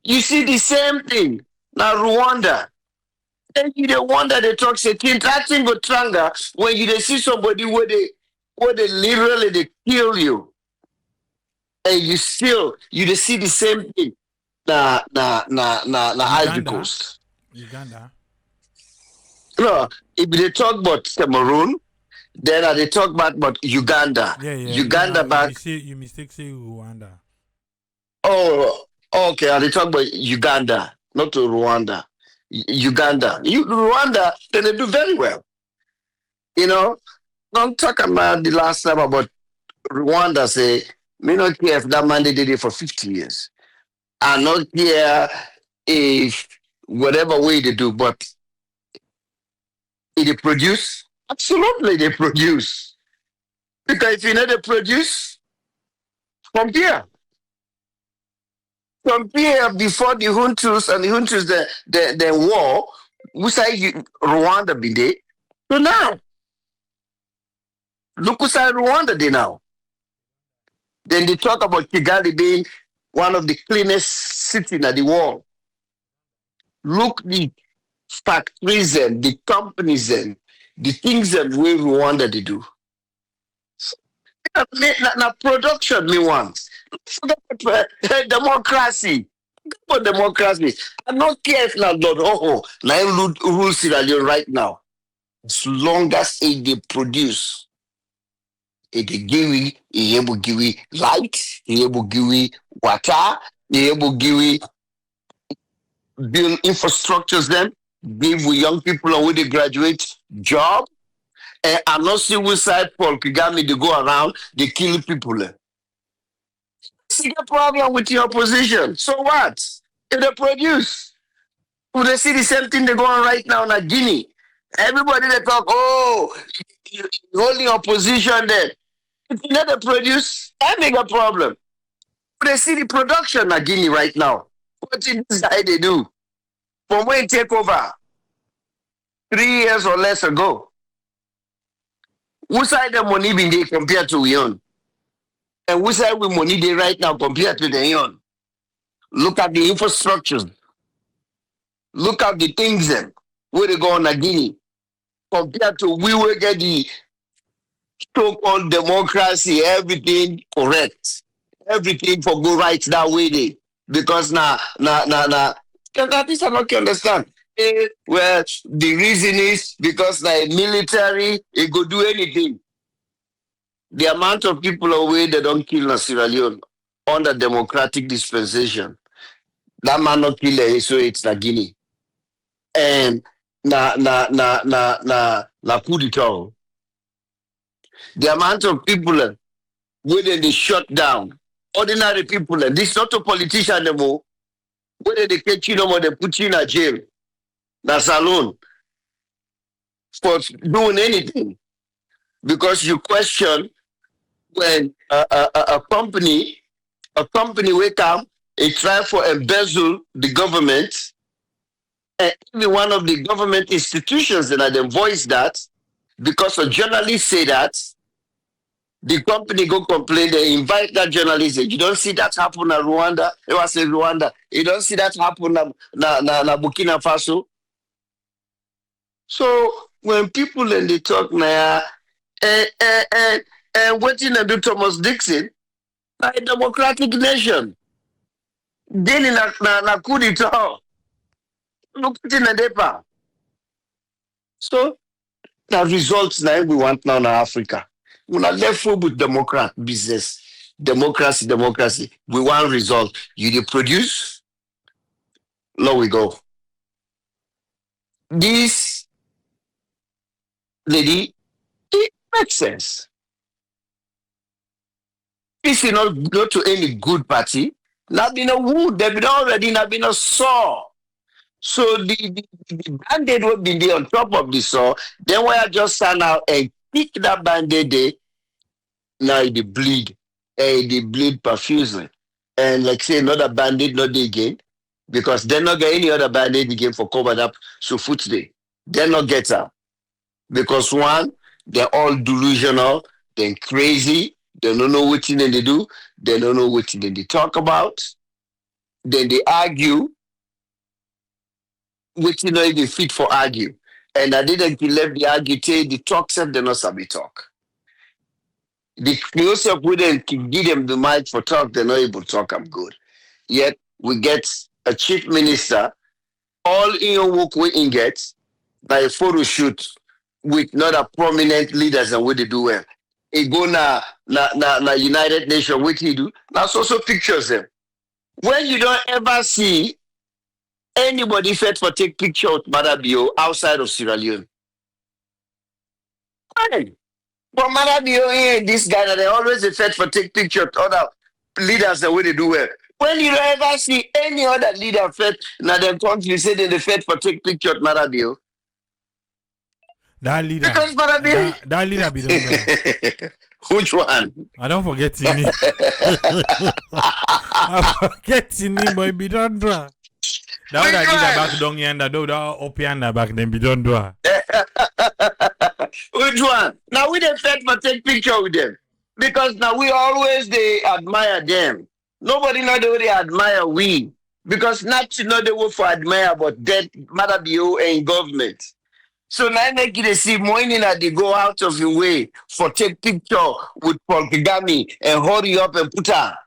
Speaker 6: You see the same thing. Now Rwanda. Then you the wonder they talk say that thing go tranga when you they see somebody where they literally they kill you. And you still you they see the same thing. Na Ivory Coast.
Speaker 1: Uganda.
Speaker 6: No, if they talk about Cameroon, then they talk about Uganda.
Speaker 1: Yeah.
Speaker 6: Uganda back.
Speaker 1: You mistake say Rwanda.
Speaker 6: Oh, okay. And they talk about Uganda, not to Rwanda. Uganda. Rwanda, then they do very well. You know, don't talk about the last time about Rwanda. Say, me not care if that man they did it for 50 years. I not care if whatever way they do, but if they produce, absolutely they produce. Because if you know they produce, compare. Compare before the Hutus and the Hutus the war, we say Rwanda be there. So now, look who say Rwanda they now. Then they talk about Kigali being one of the cleanest cities in the world. Look the factories and the companies and the things that we Rwanda they do. Now production me wants. Democracy. For democracy. I don't care if not Lord now rule Sierra Leone right now. As long as they produce, it give we able give we light, able give we water, able give we build infrastructures them, give we young people and when they graduate job. And I'm not seeing which side Paul Kagame they go around, they kill people. See the problem with your opposition. So what? If they produce, if they see the same thing they go on right now in Guinea, everybody they talk, you holding opposition there. If you let them produce, that make a problem. They see the production in Guinea right now. What did this guy they do? From when he take over 3 years or less ago. Who side the money been they compared to Leone? And who side with money they right now compared to the Leone? Look at the infrastructures. Look at the things then where they go on Guinea compared to we will get the so-called democracy, everything correct, everything for go right that way they because that is I not understand. Well, the reason is because the military it go do anything. The amount of people away they don't kill in Sierra Leone under democratic dispensation. That man not kill so it's na Guinea. And na coup d'etat. The amount of people where they shut down ordinary people and this not a politician anymore. Whether they catch you or they put you in a jail. That's alone for doing anything because you question when a company wake up and try for embezzle the government and even one of the government institutions that then voice that because a journalist say that the company go complain, they invite that journalist. You don't see that happen in Rwanda. It was in Rwanda. You don't see that happen na Burkina Faso. So when people and they talk now, and what in do Thomas Dixon, a democratic nation. Then na coup d'etat. Look at in the depa. So the results now we want now in Africa. We're not left with Democrat business. Democracy. We want result. You dey produce, now we go. This lady, it makes sense. If you not go to any good party, not been a wood, there been already not been a saw. So the band-aid will be there on top of the saw. Then when I just stand out and pick that band-aid there, now they bleed. They bleed profusely. And like say another band-aid not there again. Because they not get any other band-aid again for covered up so foot day. They not get up. Because one, they're all delusional, they're crazy, they don't know what thing they do, they don't know what thing they talk about. Then they argue, which you know even fit for argue. And I didn't left the argue till the talk said they not sabi talk. The closer we then can give them the mic for talk, they're not able to talk, I'm good. Yet we get a chief minister, all in your work we in get, by a photo shoot with not a prominent leaders and what they do well. He go na United Nations, what he do? That's also pictures them. When you don't ever see anybody fit for take picture with Madabio outside of Sierra Leone. Why? But Madabio ain't this guy that they always fit for take picture with other leaders and what they do well. When you don't ever see any other leader fit in the country say they fit for take picture with Madabio.
Speaker 1: That leader.
Speaker 6: Because Madabio.
Speaker 1: That leader be done.
Speaker 6: Which one?
Speaker 1: I don't forget his name. I forget his name, but it be done. That would I leader back down yonder, though, that up yonder back then be done.
Speaker 6: Which one? Now we dey fed for take picture with them. Because now we always they admire them. Nobody know they admire we. Because not to know they work for admire, but that matter be in government. So now make it see morning that they go out of your way for take picture with Paul Kagame and hurry up and put her.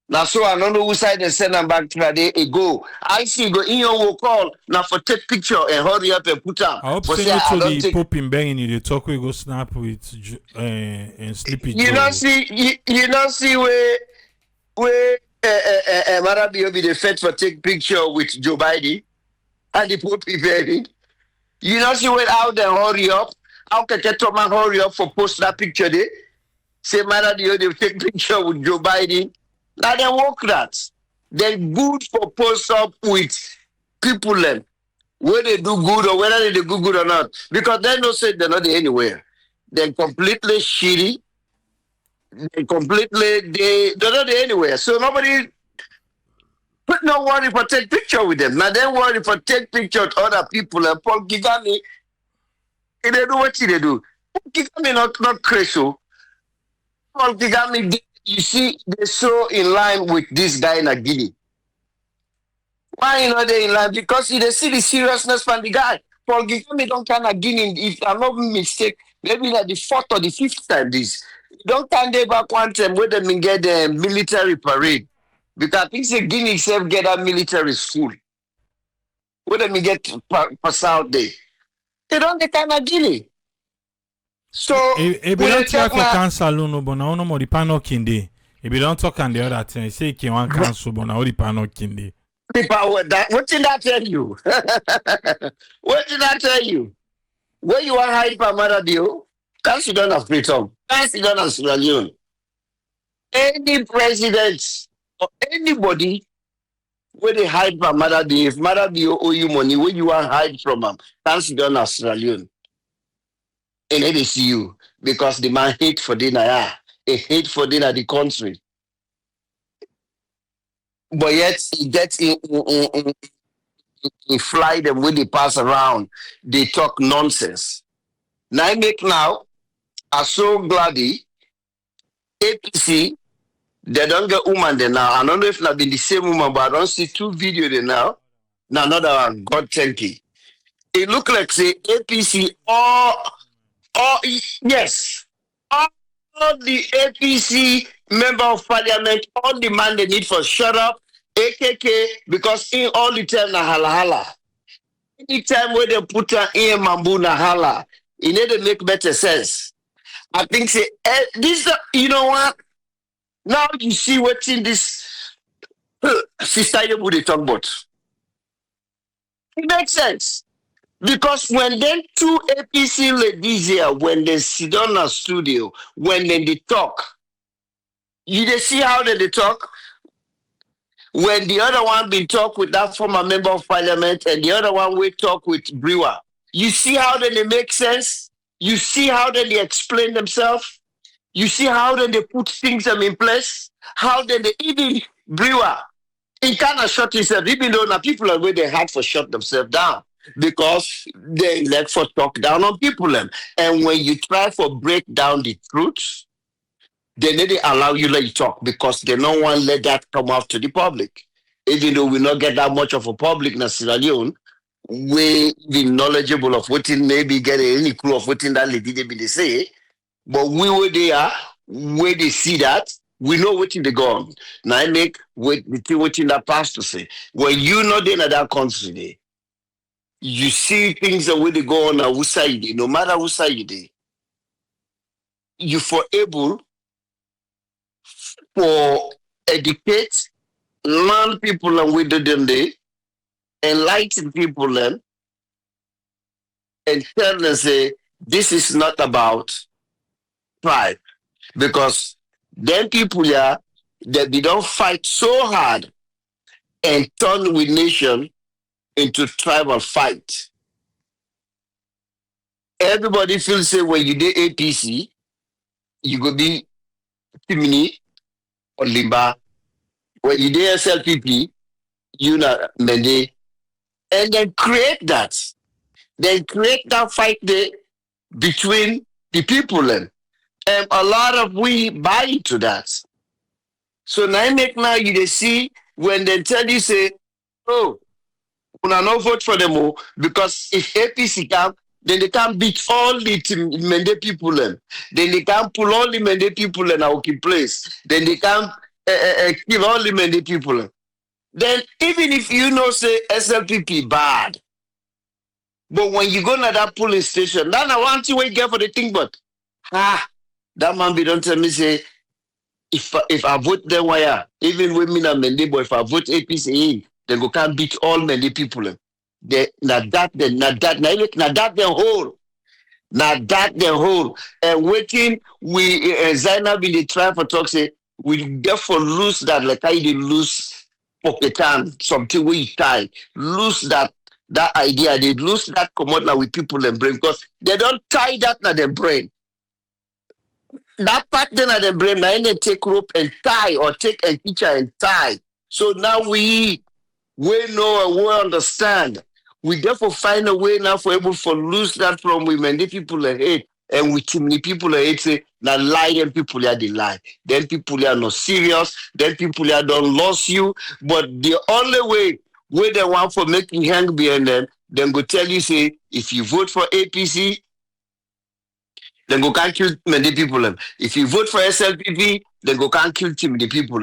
Speaker 6: Now so I don't know who side they send them back to that day go. I see go in your will call now for take picture and hurry up and put her.
Speaker 1: I hope say to the Pope in Bang you the talk we go snap with and sleepy.
Speaker 6: You don't see you don't see where Marabio be the fed for take picture with Joe Biden and the Pope bearing. You don't see when out there hurry up. How can Ketoma hurry up for post that picture there? Say Marabio they take picture with Joe Biden. Now they work that. They're good for post up with people then. Whether they do good or whether they do good or not. Because they don't say they're not anywhere. They're completely shitty. they completely they're not anywhere. So nobody put no worry for take picture with them. Now they worry for take picture with other people and Paul Gigami. They do what they do. Paul Gigami not crazy. Paul Kagame, you see, they're so in line with this guy in Guinea. Why you know they in line? Because they see the seriousness from the guy. Paul Kagame don't kind of Guinea, if I'm not mistake, maybe like the fourth or the fifth time this. Don't kind of back one time where they get the military parade. Because I think the Guinea itself get a military school. Where they get pass out there. They don't get kind of Guinea. So
Speaker 1: If you don't try for cancel, no, but now no more the panel kindi. If you don't talk on the other thing, say you want cancel, but now the panel kindi.
Speaker 6: What did that tell you? What did I tell you? Where you are hiding from mother deal? Cancel down of freedom. Cancel down of Sierra Leone. Any president or anybody where they hide from mother deal, if mother deal owe you money, where you are hide from them, cancel down of Sierra Leone. And they see you because the man hate for dinner, a hate for dinner the country. But yet he gets in fly them when they pass around, they talk nonsense. Now are so glad APC, they don't get woman there now. I don't know if not been the same woman, but I don't see two videos there now. Now another one, God thank you. It look like say APC yes. All the APC member of parliament, all the man they need for shut up, AKK, because in all the time na hala. Anytime where they put in mambu na hala, it need to make better sense. I think say this, you know what? Now you see what's in this sister you would talk about. It makes sense. Because when then two APC ladies here, when they sit down in a studio, when they talk, you see how they talk? When the other one been talk with that former member of parliament and the other one will talk with Brewer, you see how they make sense? You see how they explain themselves? You see how they put things in place? How they even Brewer, he kind of shut himself, even though now people are where they had for shut themselves down. Because they let for talk down on people. And when you try for break down the truth, they need to allow you let you talk because they don't want to let that come out to the public. Even though we not get that much of a public in Sierra Leone, we be knowledgeable of what maybe get any clue of what that lady they say. But we were there, where they see that, we know what they go on. Now I make what that pastor say. When you not in that country, you see things the way they go on outside, no matter who side you for able for educate, learn people and with them they enlighten people and tell them say this is not about pride. Because then people that they don't fight so hard and turn with nation into tribal fight. Everybody feels say when you do APC, you go be Timini or Limba. When you do SLPP, you know Mende. And then create that. Then create that fight there between the people. And a lot of we buy into that. So now you see when they tell you say, oh, we are not vote for them all because if APC come, then they can beat all the Mende people. Then they can pull all the Mende people in our place. Then they can kill all the Mende people. Then even if you know say SLPP bad, but when you go to that polling station, then I want you wait get for the thing, but that man be don't tell me say if I vote them why even women and Mende, but if I vote APC in, then go can't beat all many people. They not that the whole. And waiting we Zainab in the try for talk say we therefore lose that like I did lose Poketan, something we tie, lose that idea, they lose that commodity with people and brain because they don't tie that na their brain. that part then at the brain, now they take rope and tie or take a teacher and tie. So now we know and we understand. We therefore find a way now for able to lose that from women. The people are hate and we too many people are hate say now lie and people are the lie. Then people are not serious. Then people are don't lose you. But the only way where they want for making hang behind them, then go tell you say if you vote for APC, then go can't kill many people. If you vote for SLPP, then go can't kill too many people.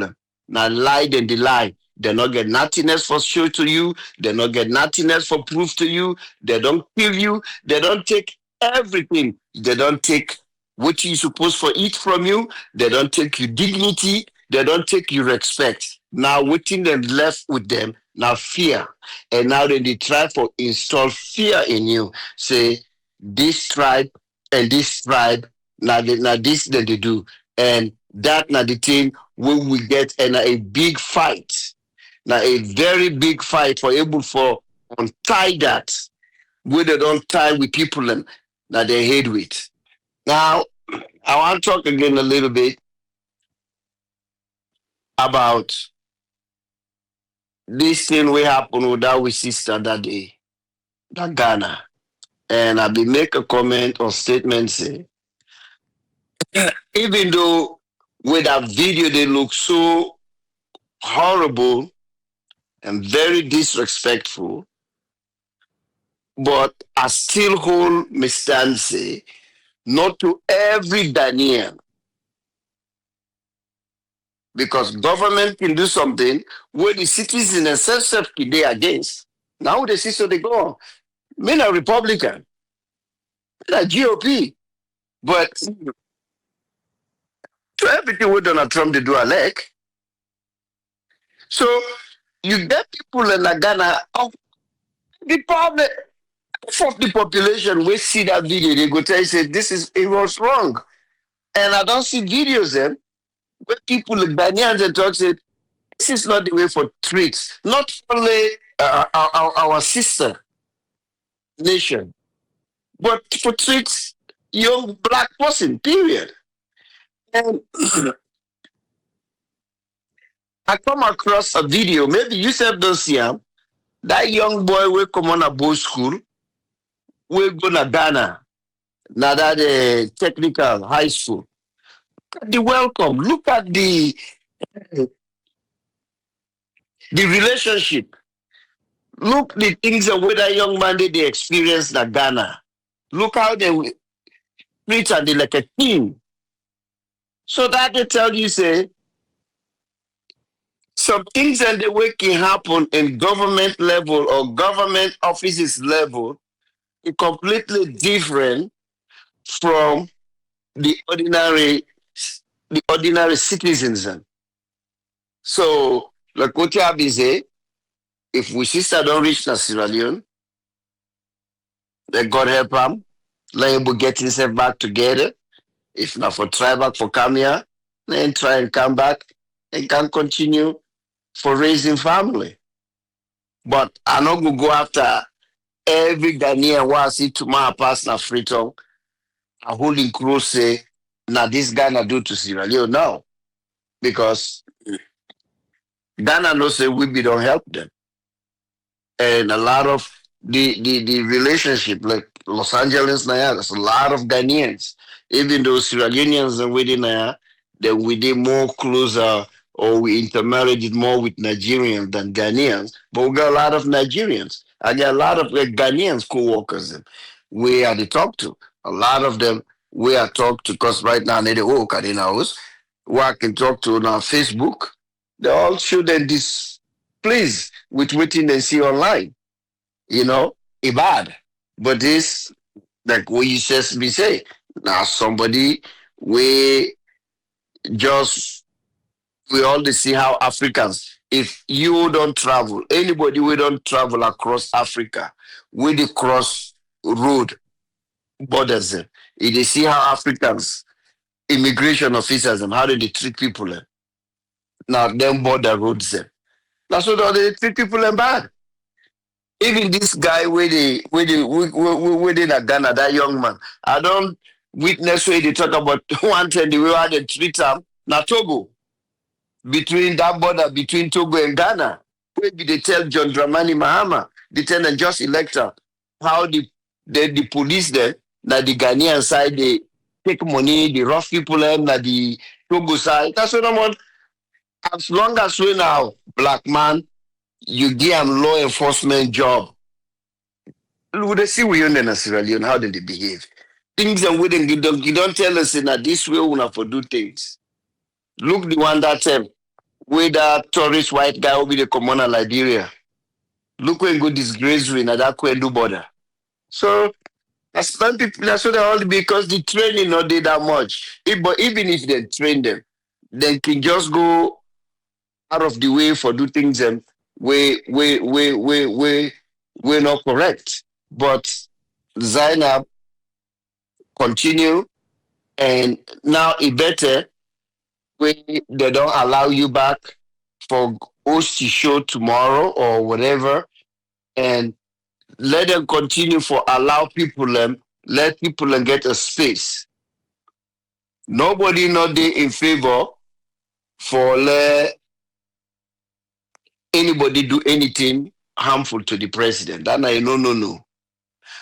Speaker 6: Now lie then the lie. They not get nothingness for show to you. They not get nothingness for proof to you. They don't kill you. They don't take everything. They don't take what you supposed for eat from you. They don't take your dignity. They don't take your respect. Now waiting them left with them. Now fear. And now then they try to install fear in you. Say this tribe and this tribe. Now this then they do. And that now the thing when we get in a big fight. Now a very big fight for able for untie that where they don't tie with people and that they hate with. Now I want to talk again a little bit about this thing we happened with our sister that day, that Ghana. And I be make a comment or statement say, even though with that video they look so horrible and very disrespectful, but I still hold my stand say, not to every Ghanaian, because government can do something where the citizens themselves they against. Now the system they go on. Me a Republican, me a GOP, but to everything what Donald Trump they do elect. So you get people in Ghana of the problem of the population we see that video, they go tell you say it was wrong. And I don't see videos then where people like Ghanaians and talk say this is not the way for treats. Not only our sister nation, but for treats young black person, period. And I come across a video, maybe you said don't see him. That young boy will come on a boat school, will go to Ghana, now that technical high school. Look at the welcome. Look at the relationship. Look the things that with that young man they experienced in Ghana. Look how they treat and they like a team. So that they tell you say some things and the way can happen in government level or government offices level is completely different from the ordinary citizens. So like what you have to say, if we sister don't reach na Sierra Leone, let God help him, let him get himself back together. If not for try back for come here, then try and come back and can continue for raising family. But I not go after every Ghanaian who I see tomorrow pass na Freetown, a holding cross say, now this Ghana do to Sierra Leone now. Because Ghana knows say we don't help them. And a lot of the relationship, like Los Angeles, there's a lot of Ghanaians. Even though Sierra Leoneans are within there, then we did more closer or we intermarried more with Nigerians than Ghanaians. But we got a lot of Nigerians. I got a lot of Ghanaians co-workers we are to talk to. A lot of them we are talk to because right now they work at in house. Who I can talk to on Facebook. They all show them displeased with what they see online. It's bad. But this, like what you just be say, now somebody we all see how Africans, if you don't travel, anybody we don't travel across Africa, we the cross road borders them. If they see how Africans, immigration officers, how do they treat people? Now them border roads them. That's what they treat people bad. Even this guy where they in Ghana, that young man, I don't witness where they talk about one time the way how they treat them na Togo, between that border between Togo and Ghana. Maybe they tell John Dramani Mahama, they tell them just elect her, how the police there, that the Ghanaian side they take money, the rough people them, that the Togo side. That's what I want. As long as we now, black man, you give them law enforcement job. Would they see we in Sierra Leone, how do they behave? Things and we you don't tell us in this way we have to do things. Look the one that with that tourist white guy will be the commander Liberia. Look when go disgrace in that Kwendu border. So that's some people that's what all because the training not did that much. But even if they train them, they can just go out of the way for do things way not correct. But Zainab continue and now it better when they don't allow you back for host show tomorrow or whatever, and let them continue for allow people let people get a space. Nobody not there in favor for let anybody do anything harmful to the president. That I no.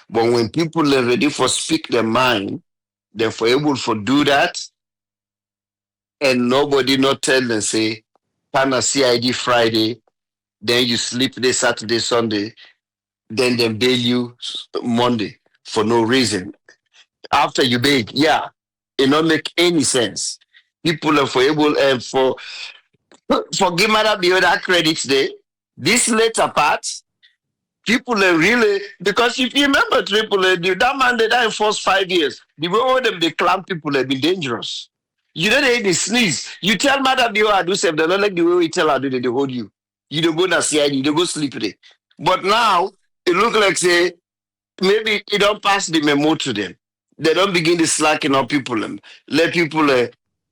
Speaker 6: But when people are ready for speak their mind, they're for able for do that, and nobody not tell them say, "Pana CID Friday," then you sleep this Saturday, Sunday, then they bail you Monday for no reason. After you beg, yeah, it not make any sense. People are for able for give matter the other credits day. This later part, people are really because if you remember Triple A, that man they died for 5 years. The way all them they clamp people have been dangerous. You don't hate the sneeze. You tell Madam Dio I do say they don't like the way we tell her do they hold you. You don't go to CID, you don't go sleep there. But now it look like say maybe it don't pass the memo to them. They don't begin to slacking on people. Let people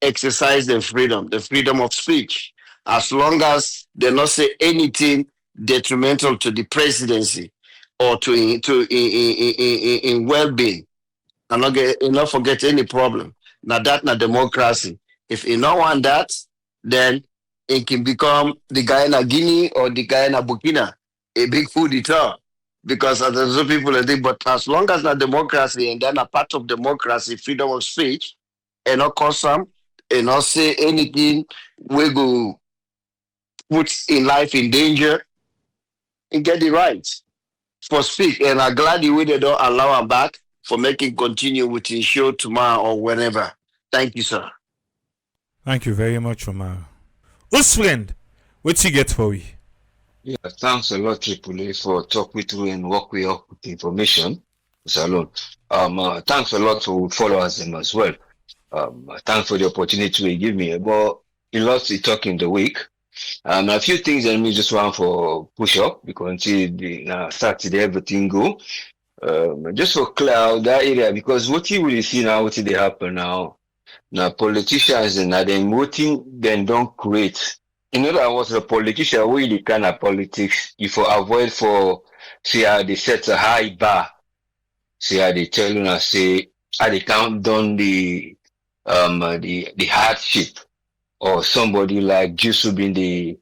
Speaker 6: exercise their freedom, the freedom of speech. As long as they not say anything detrimental to the presidency or to in well-being, and not forget any problem. Now that not democracy. If you don't want that, then it can become the guy in Guinea or the guy in Burkina, a big food eater. Because there's some people that think, but as long as not democracy and then a part of democracy, freedom of speech, and not cause some, and not say anything we go put in life in danger, and get the right for speak. And I'm glad the way they don't allow him back for making continue with his show tomorrow or whenever. Thank you, sir.
Speaker 1: Thank you very much, Omar. Who's friend? What you get for we?
Speaker 7: Yeah, thanks a lot, Triple A, for talk me through and walk me up with the information. Salon. Thanks a lot to followers them as well. Thanks for the opportunity you give me. But a lot to talk in the week. A few things that me just want for push up because until the Saturday everything go. Just for clear out that area because what you will see now, what they happen now. Now politicians and then voting then don't create. In other words, the politician really kind of politics if you avoid for see how they set a high bar. See how they tell you say how they count down the hardship or somebody like Yusuf in the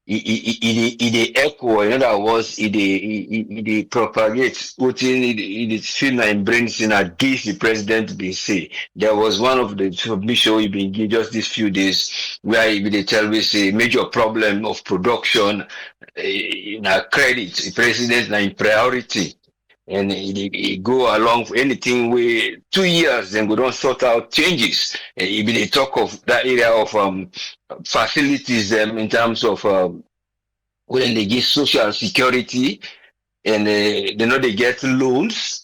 Speaker 7: echo, in other words, it propagates within it feel and brings in a this the president be say. There was one of the submission we been given just these few days where they tell me say major problem of production in a credit, the president in priority. And it go along for anything with 2 years, then we don't sort out changes. And if they talk of that area of facilities in terms of when they give social security and they know they get loans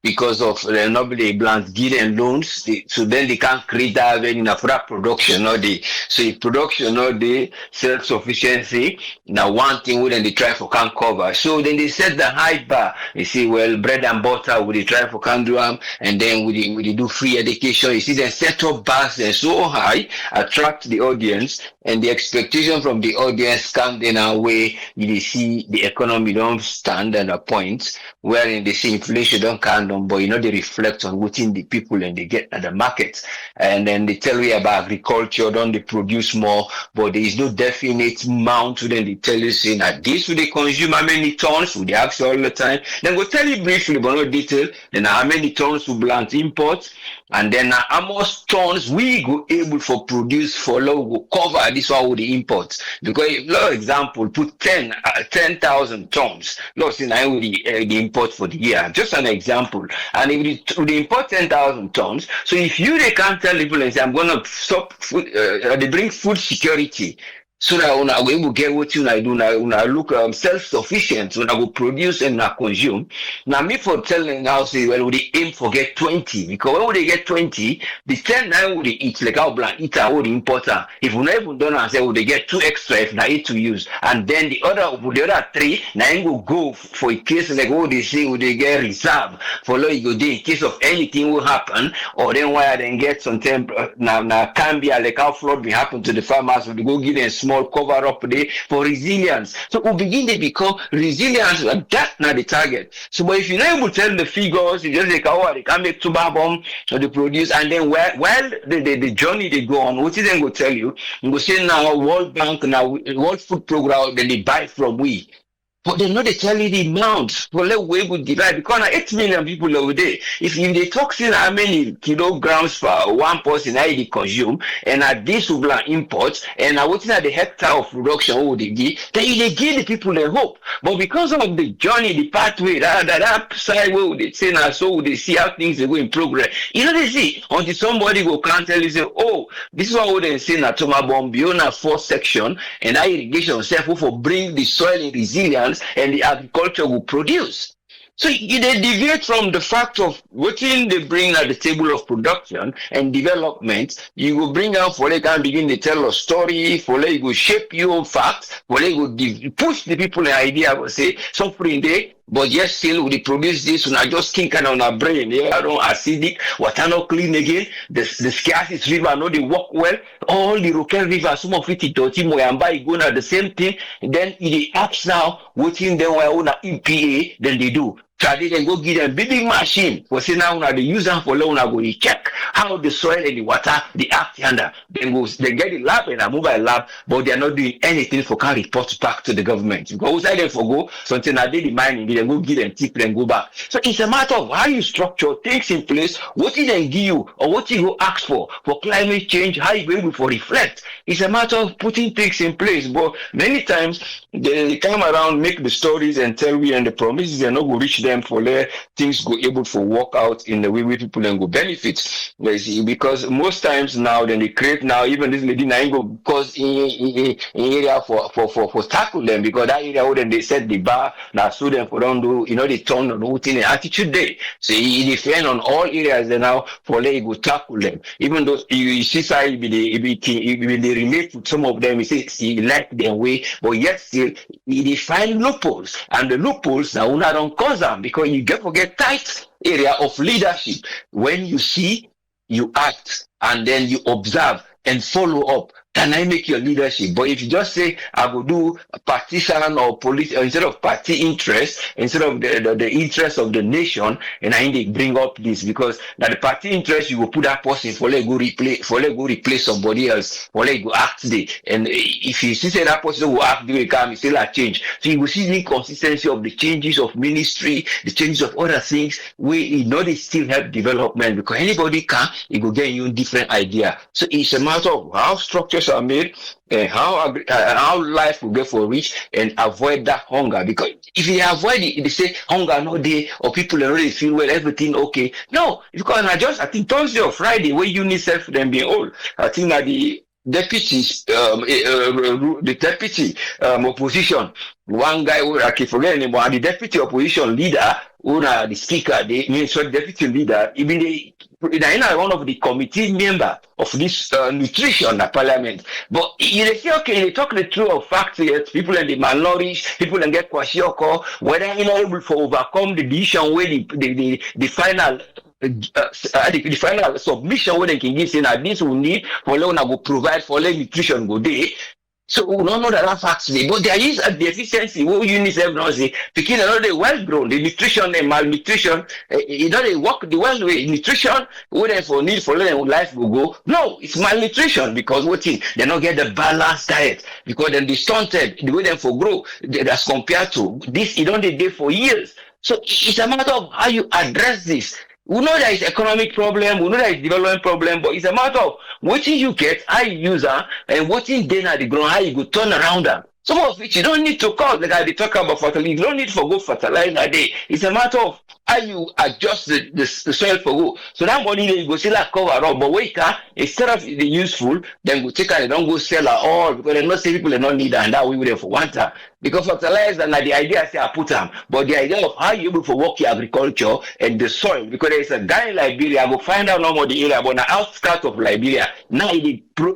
Speaker 7: because of nobody blank giving loans, so then they can't create that in a production, no they. So if production, no they self-sufficiency, now one thing when they try for can't cover. So then they set the high bar. You see, well, bread and butter, we they try for can do and then we do free education. You see, they set up bars and so high, attract the audience, and the expectation from the audience come in a way you see the economy don't stand at a point wherein they see inflation don't count them, but they reflect on within the people and they get at the market. And then they tell you about agriculture, don't they produce more, but there is no definite amount to them. They tell you saying that this will they consume how many tons, will they ask you all the time. Then go tell you briefly, but no detail, then how many tons will plant import, and then how much tons we go able for produce for low go cover this one with the imports. Because for example, put 10,000 tons, lost in with the import for the year. Just an example. And if they import 10,000 tons, so if they can't tell people and say, I'm going to stop food, they bring food security. So that when I will get what you do now, when I look self-sufficient, when I will produce and I consume. Now me for telling now say, well, they aim for get 20, because when they get 20, the 10 now would eat like how blank eat or the importer. If we never done and say, would they get 2 extra if they eat to use, and then the other 3 now will go for a case like what they say, would they get reserve for you go there in case of anything will happen, or then why then get some temp now can be like how flood will happen to the farmers, would go give them small cover up there for resilience. So we begin to become resilience, and that's not the target. So but if you're not able to tell the figures, you just like they can make two bomb or they produce, and then while the journey they go on, what is then go tell you? You go say now World Bank, now World Food Program, then they buy from we. But they know they tell you the amount for let we would divide, because 8 million people over there. If they talk saying how many kilograms for one person I they consume, and at this will import, and I what's at the hectare of production would they give, then they give the people the hope. But because of the journey, the pathway, that side where they say now, so they see how things they go in progress. They see until somebody go can't tell you say, oh, this is what they say na Toma Bomb beyond a 4th section, and that irrigation self will bring the soil in resilience and the agriculture will produce. So they deviate from the fact of what they bring at the table of production and development. You will bring out for they can begin to tell a story, for they will shape your facts, for they will push the people the idea of say suffering there. But yes, still we produce this, and I just think kind of our brain, I don't acidic, water not clean again, the scarcest river, know they work well, all the Roken River, some of it dirty, Moyamba, go now the same thing, then the apps now, waiting them where own EPA, then they do. So they can go give them big machine for say now they use them for loan go they check how the soil and the water they act under. Then they get the lab and a mobile lab, but they are not doing anything for can report back to the government. Because outside them for go something that they mining, they go give them tip and go back. So it's a matter of how you structure things in place, what you then give you or what you go ask for climate change, how you able for reflect. It's a matter of putting things in place. But many times they come around, make the stories and tell we and the promises are not going to reach them for let things go able to work out in the way where people then go benefit. Because most times now then they create now even this lady now go cause in area for tackle them, because that area where they set the bar now so them for don't do they turn on the whole thing and attitude day. So it depend on all areas then now for let go tackle them. Even though you see side they relate to some of them, you say he like their way, but yet still they find loopholes, and the loopholes now una don't cause them, because you get forget tight area of leadership. When you see, you act, and then you observe and follow up. Can I make your leadership? But if you just say, I will do a partisan or police, or instead of party interest, instead of the interest of the nation, and I need to bring up this, because now the party interest, you will put that person for let go replace somebody else, for let go act there. And if you see that person will act there, you still a change. So you will see the inconsistency of the changes of ministry, the changes of other things, where they still help development, because anybody can, it will get you a different idea. So it's a matter of how structures are made and how life will get for rich, and avoid that hunger. Because if you avoid it, they say hunger no day, or people already feel well, everything okay. No, because I think Thursday or Friday where UNICEF them being old, I think that the deputy opposition, one guy who I can forget anymore, and the deputy opposition leader, who the speaker, the deputy leader, even one of the committee member of this nutrition at parliament. But they say, okay, they talk the truth of facts yet, people and the malnourished, people and get kwashioko, whether you're not able to overcome the decision where the final the final submission where they can give, saying that this will need for Leone go provide for let nutrition go there. So we don't know that facts dey, but there is a deficiency wey UNICEF don say pikin no dey well grown, the nutrition and malnutrition, e no dey work the well way. Nutrition wey dem for need for them life go. No, it's malnutrition because wetin they no get the balanced diet because dem dey stunted the way dem for grow as compared to this. E don dey there for years. So it's a matter of how you address this. We know there is economic problem, we know there is development problem, but it's a matter of what you get, how you use them, and what in then at the ground, how you go turn around them. Some of which you don't need to call, like I talk about fertilizer, you don't need for go fertilizer a day. It's a matter of how you adjust the soil for go. So that money you go still like cover up, but wait, instead of the useful, then go take and don't go sell at all because they not say people they don't need that, and that we will for one time. Because fertilizer and the idea I say I put them, but the idea of how you able to work your agriculture and the soil, because there is a guy in Liberia, I will find out no more the area, but the outskirts of Liberia, now it grow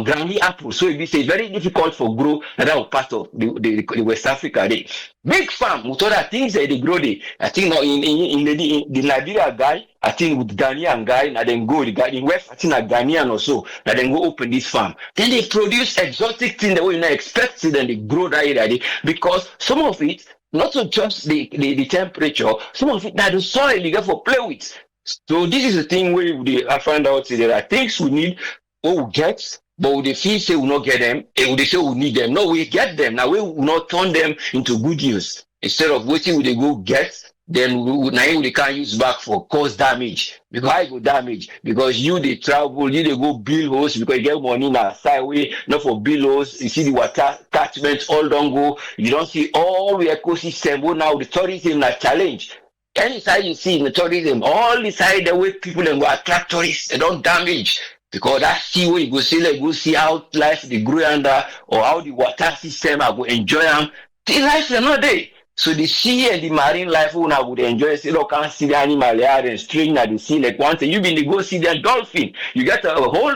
Speaker 7: granny apple. So it is very difficult for grow and that was part of the West Africa. They big farm with other things that they grow there. I think now in the Liberia guy, I think with Ghanaian guy, now then go the guy in West, I think a Ghanaian or so, now then go open this farm. Then they produce exotic things that we not expect, then they grow that area because some of it, not so just the temperature, some of it now the soil you get for play with. So this is the thing where I find out there are things we need or we get, but we feel say we not get them, and we say we need them. No, we get them. Now we will not turn them into good news. Instead of waiting we go get, then we can't use back for cause damage. Because I go damage. Because you they travel, you they go build holes because you get money in a side way, not for build holes. You see the water catchments all don't go. You don't see all the ecosystem. Well, now the tourism na challenge. Any side you see in the tourism, all the side the way people and go attract tourists, they don't damage. Because that sea where you go see, like, go see how life they grow under or how the water system I go enjoy them. The life is not there. So the sea and the marine life when I would enjoy, say, look, can't see the animal there and string at the sea like once you been to go see the dolphin. You get a whole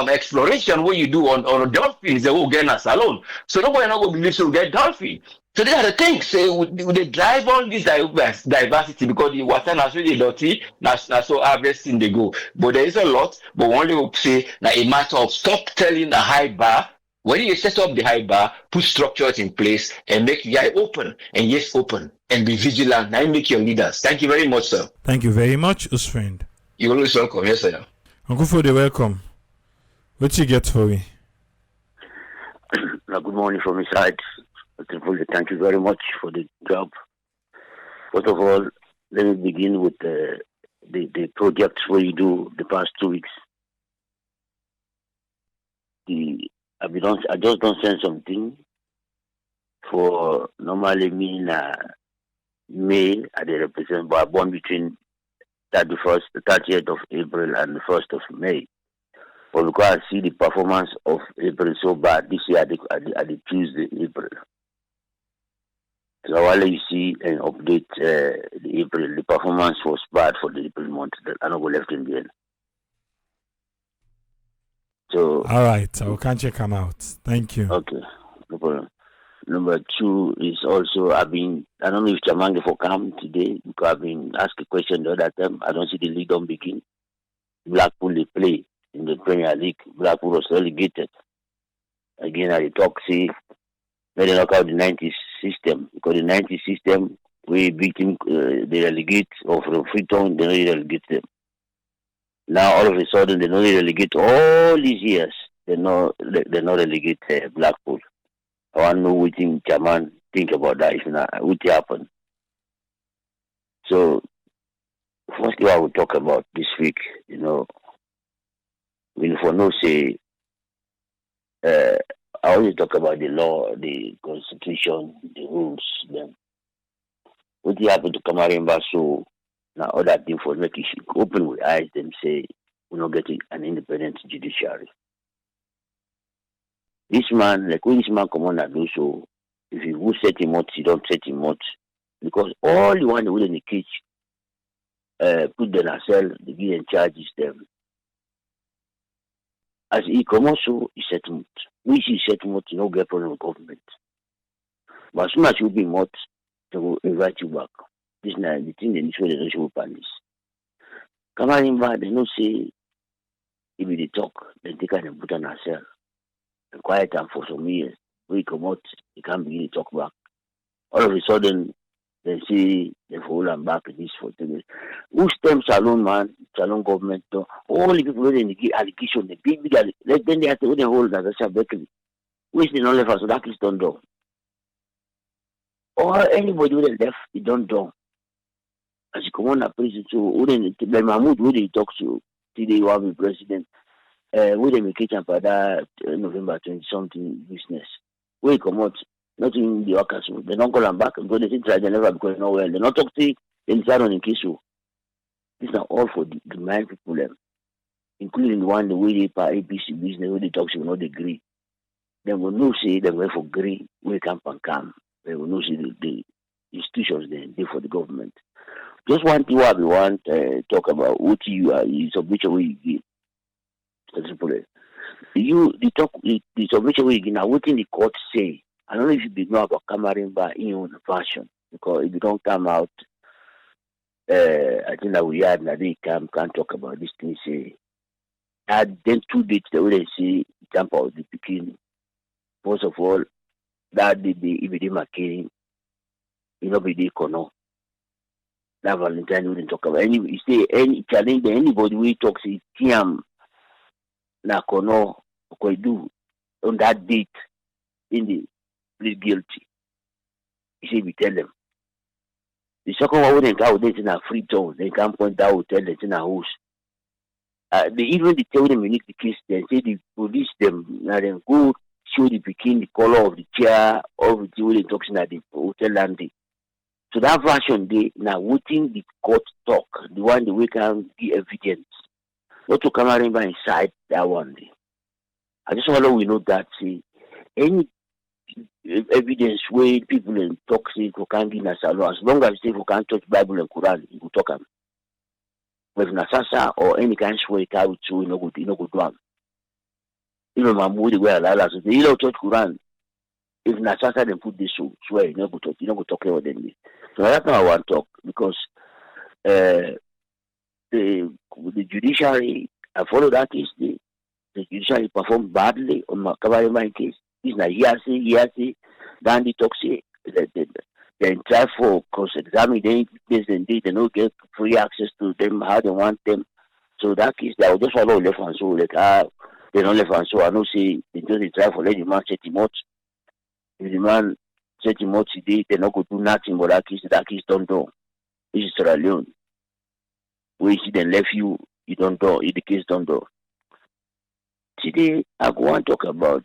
Speaker 7: exploration what you do on a dolphin is a whole get a salon. So nobody not gonna believe so get dolphin. So these are the things. So they drive all this diversity because the water is really dirty. That's so harvesting they go. But there is a lot. But one they will say that a matter of stop telling the high bar. When you set up the high bar, put structures in place and make your eye open and yes open and be vigilant. Now make your leaders. Thank you very much, sir.
Speaker 1: Thank you very much, Usfriend.
Speaker 7: You're always welcome. Yes, sir.
Speaker 1: Uncle Fode, welcome. What you get for me?
Speaker 8: Good morning from my side. Thank you very much for the job. First of all, let me begin with the projects where you do the past 2 weeks. I just don't send something for normally me in May I represent, but I born between 30th of April and the 1st of May. But because I see the performance of April so bad this year at the Tuesday, April. So while you see and update the April, the performance was bad for the April month. I don't go left in the end. So
Speaker 1: all right, I can check them out. Thank you.
Speaker 8: Okay, no problem. Number 2 is also I don't know if Chamange for come today because I've been asked a question the other time. I don't see the league don't begin. Blackpool they play in the Premier League. Blackpool was relegated. Again, I talk see they knock out the 90s system because the 90s system we beat him they relegate or from Freetown they don't relegate them. Now all of a sudden they don't relegate all these years. They not relegate Blackpool. I want to know what Chairman think about that. If not, what happen? So firstly, I will talk about this week. We for no say. I always talk about the law, the constitution, the rules. Then what happened to Kamarimba? So now other thing for make it open with eyes. Them say we're not getting an independent judiciary. This man, like when this man come on and do so, if you go set him out, you don't set him out. Because all the one within the cage, put them in a cell, they give them charges them. As he come also, he set him out. Which he set him out, you don't get problem with government. But as soon as you be out, they will invite you back. This is the thing they need to show on this. Kamarimba, they don't say if they talk, then they can put on ourselves. And quiet time for some years. We come out, they can't begin to talk back. All of a sudden, they see they fall and back this for 2 days. Who stems Salon man, Salon government, all the people when they give allegation, the big then they have to hold that as a bakery. Which they don't left us, so that is done do. Or anybody with a left, they don't do. As you come on a prison, so wouldn't Mahmoud would talk to today you have a president. We they make it for that November 20 something business. We come out, not in the workers, they don't call them back and go they try they never because nowhere. They not talk to them start on in case you. These are all for the mind people, including the one the way they pay ABC business, where they talk to you not agree. They will not say they went for agree, we come and come. They will not see the institutions they for the government. Just one thing what we want talk about what you are is submission where you give. You the talk the submission where you give now what in the court say. I don't know if you know about Kamarimba in your fashion because if you don't come out I think that we had that they can't talk about this thing say then 2 dates the way they say jump out the beginning. First of all, that day if they marking you know be the kono. That Valentine wouldn't talk about any say any challenge anybody we talk say Tiam na kono do on that date in the plead guilty. He say we tell them. The second one wouldn't go in a free zone, they can't point out tell them in a house. They even tell them you need the case then say the police them now then go show the Peking the color of the chair of the way they talk in the hotel landing. So that version they now waiting the court talk, the one the way can give evidence. Not to come remember inside that one day. I just want to we know that see any evidence where people in talk say for can give salon as long as they can touch Bible and Quran, you talk them. But if Nasasa or any kind of way it out to you know good one. Even Mahmoud where Allah so they don't touch Quran. If Nasasa then put this so swear you know go talk about them. So that's not I want to talk because the judiciary I follow that case the judiciary performed badly on Makabarima case. This na hearsay, then the talk say they try for cross-examine them and they don't get free access to them how they want them. So that case they will just follow left and so like they don't left and so I know say they just try for let the man set him out. If the man set him out today, they not go do nothing but that case don't do. This is Sierra Leone. Where you see them left you don't do, the case don't do. Today I go and talk about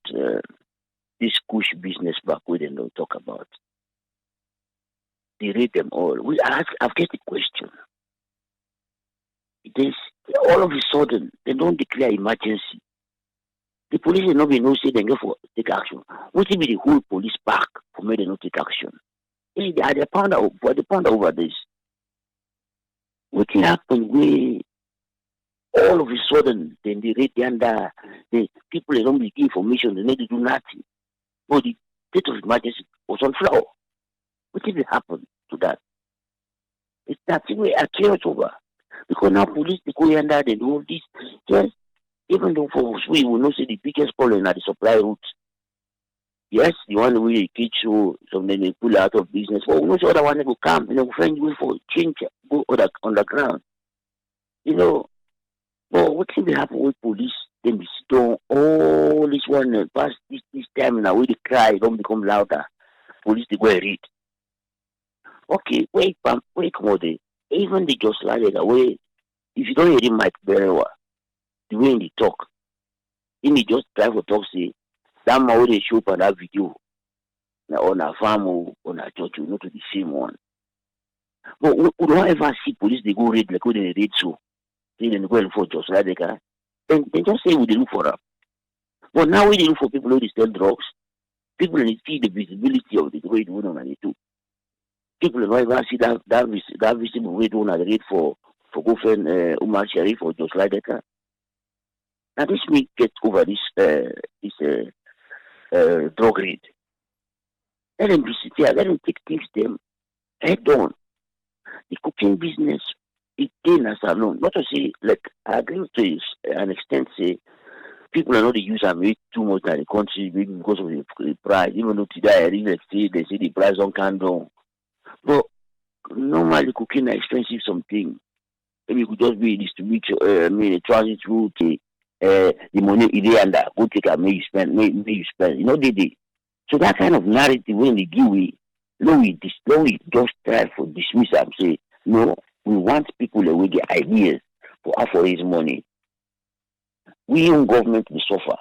Speaker 8: this kush business back we don't talk about. They rate them all. I've get a question. It is all of a sudden they don't declare emergency. The police will not be no say they go for take action. What will be the whole police back for me they not take action? Hey, they are the pounder over this. What will happen when all of a sudden then they rate under the people they don't be give information, they need to do nothing. But the state of emergency was on floor. What will happen to that? It's nothing we are carried over. Because now police they go under they do this. Yes, even though for us we will not see the biggest problem at the supply route. Yes, the one we teach you something they pull out of business. But we know the other one they will come, you know, find way for change go underground. You know, but what will happen with police? Then we sit all this one past this time now where the cry don't become louder. Police they go and read. Okay, wait come on there. Even they just like the way if you don't hear him mic very well, the way they talk, then they just try to talk say that man where they show up on that video on a farm or on a church, not to the same one. But we don't ever see police they go read like when they read so. Then they go and for just like they can. Then they just say we they look for them. But now we they look for people who sell drugs. People they see the visibility of the way they want to do. People don't ever see that visible way they want to read for go find Umar Sharif or just like that. Now this may get over this drug raid. Let them be sit here, let them take things them head on. The cooking business it gain as alone. Not to say, like, I agree to an extent, say, people are not the use and make too much in the country maybe because of the price. Even though today I read they say the price don't come down. But normally cooking is expensive something. Maybe it could just be distribution, a transit route, the money is and that go take and may you spend, may you spend. You know, they. So that kind of narrative when they give we, we just try for dismiss and say, no, we want people that will get ideas for how for his money. We own government will suffer.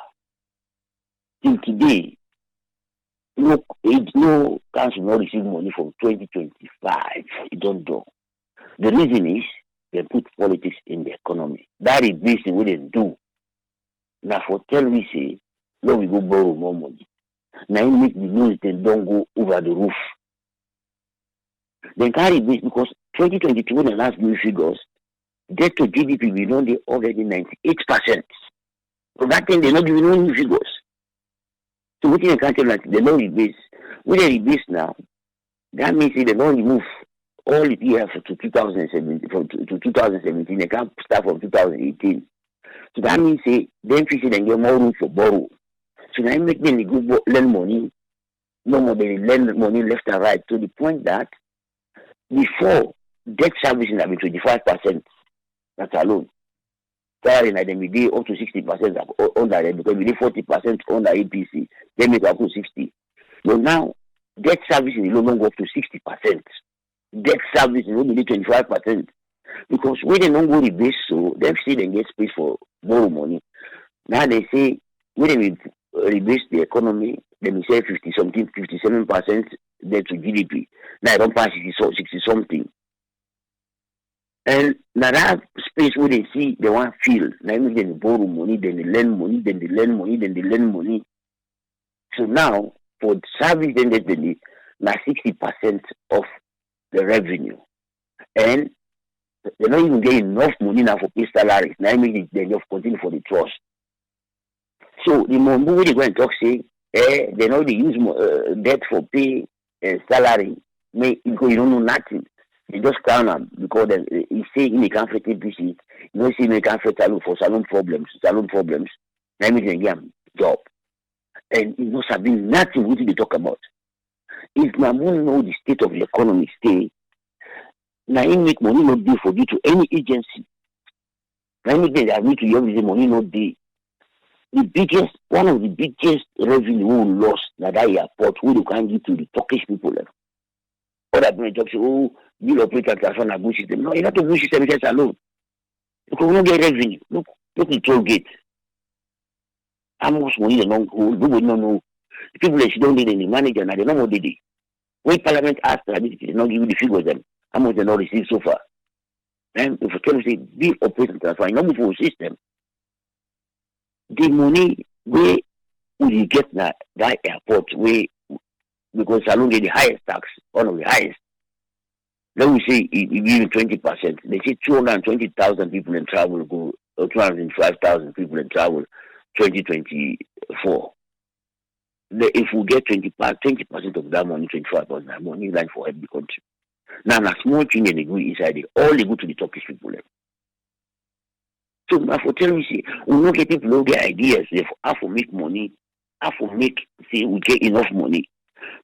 Speaker 8: Till today, no council not receive money from 2025. It don't do. The reason is they put politics in the economy. That is basically what they do. Now for tell me say, no, we go borrow more money. Now you make the news they don't go over the roof. They carry this because 2022 when the last new figures, debt to GDP we know they already 98%. So that thing they not giving no new figures. So what you can't tell that they don't rebase. When they rebase now, that means they don't remove all the year to 2017 to 2017. They can't start from 2018. So that means they then fix it and get more room for borrow. So now make them go lend money. No more they lend money left and right to the point that before debt servicing have been 25%. That's alone. Salary na them be up to 60% under them because we did 40% under APC. They make up to 60. But now debt servicing is no longer up to 60%. Debt servicing will be 25%. Because when they don't go the base, so they say they get space for borrow money. Now they say when they rebase the economy, they will say 57% debt to GDP. Now I don't pass 60 something. And now that space where they see they want feel, now they borrow money, then they lend money, then they lend money, then they lend money. So now for service then they now 60% of the revenue. And they're not even getting enough money now for pay salaries. Now they just continue for the trust. So the more movie they go and talk say, they know they use debt for pay salary, because you don't know nothing. They just crown them because he say he can't fit APC. You don't see me can't fit for salon problems. Now me can get job. And he knows having nothing what they talk about. If Mamun know the state of the economy stay, now he make money not due for you to any agency. Now he they admit to you the money not due. One of the biggest revenue we lost that airport we can give to the Turkish people. Other people talk say, oh, bill operator transfer na bullshit. No, you have to bullshit them just alone. Because we don't get revenue. Look the toll gate. How much money they don't hold? Nobody don't know. The people that don't need any manager now, they know what they do. When Parliament asks that, they don't give you the figures them. How much they not received so far. And if you tell me say bill operator transfer, you know before system. The money where we get that airport where because Salon get the highest tax, one of the highest. Then we say it give 20%. They say 220,000 people in travel go, or 205,000 people in travel 2024. If we get 20% of that money, 25% that money line for every country. Now, a small thing they go inside it, all they go to the Turkish people. So, for telling me, see, we don't get people who get ideas how to make money, how to make, say, we get enough money.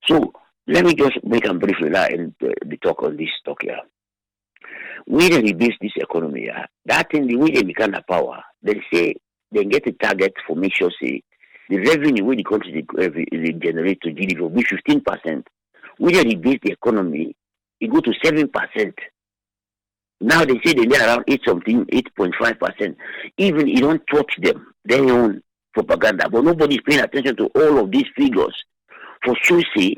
Speaker 8: So, let me just make a brief and the talk on this talk here. We really base this economy here. That thing, the way they become a power, they say they get a target for make sure, say, the revenue where the country they generate to GDP will be 15%. We really base the economy, it go to 7%. Now they say they're around 8.5%. Even you don't touch them, their own propaganda. But nobody's paying attention to all of these figures. For sure, say,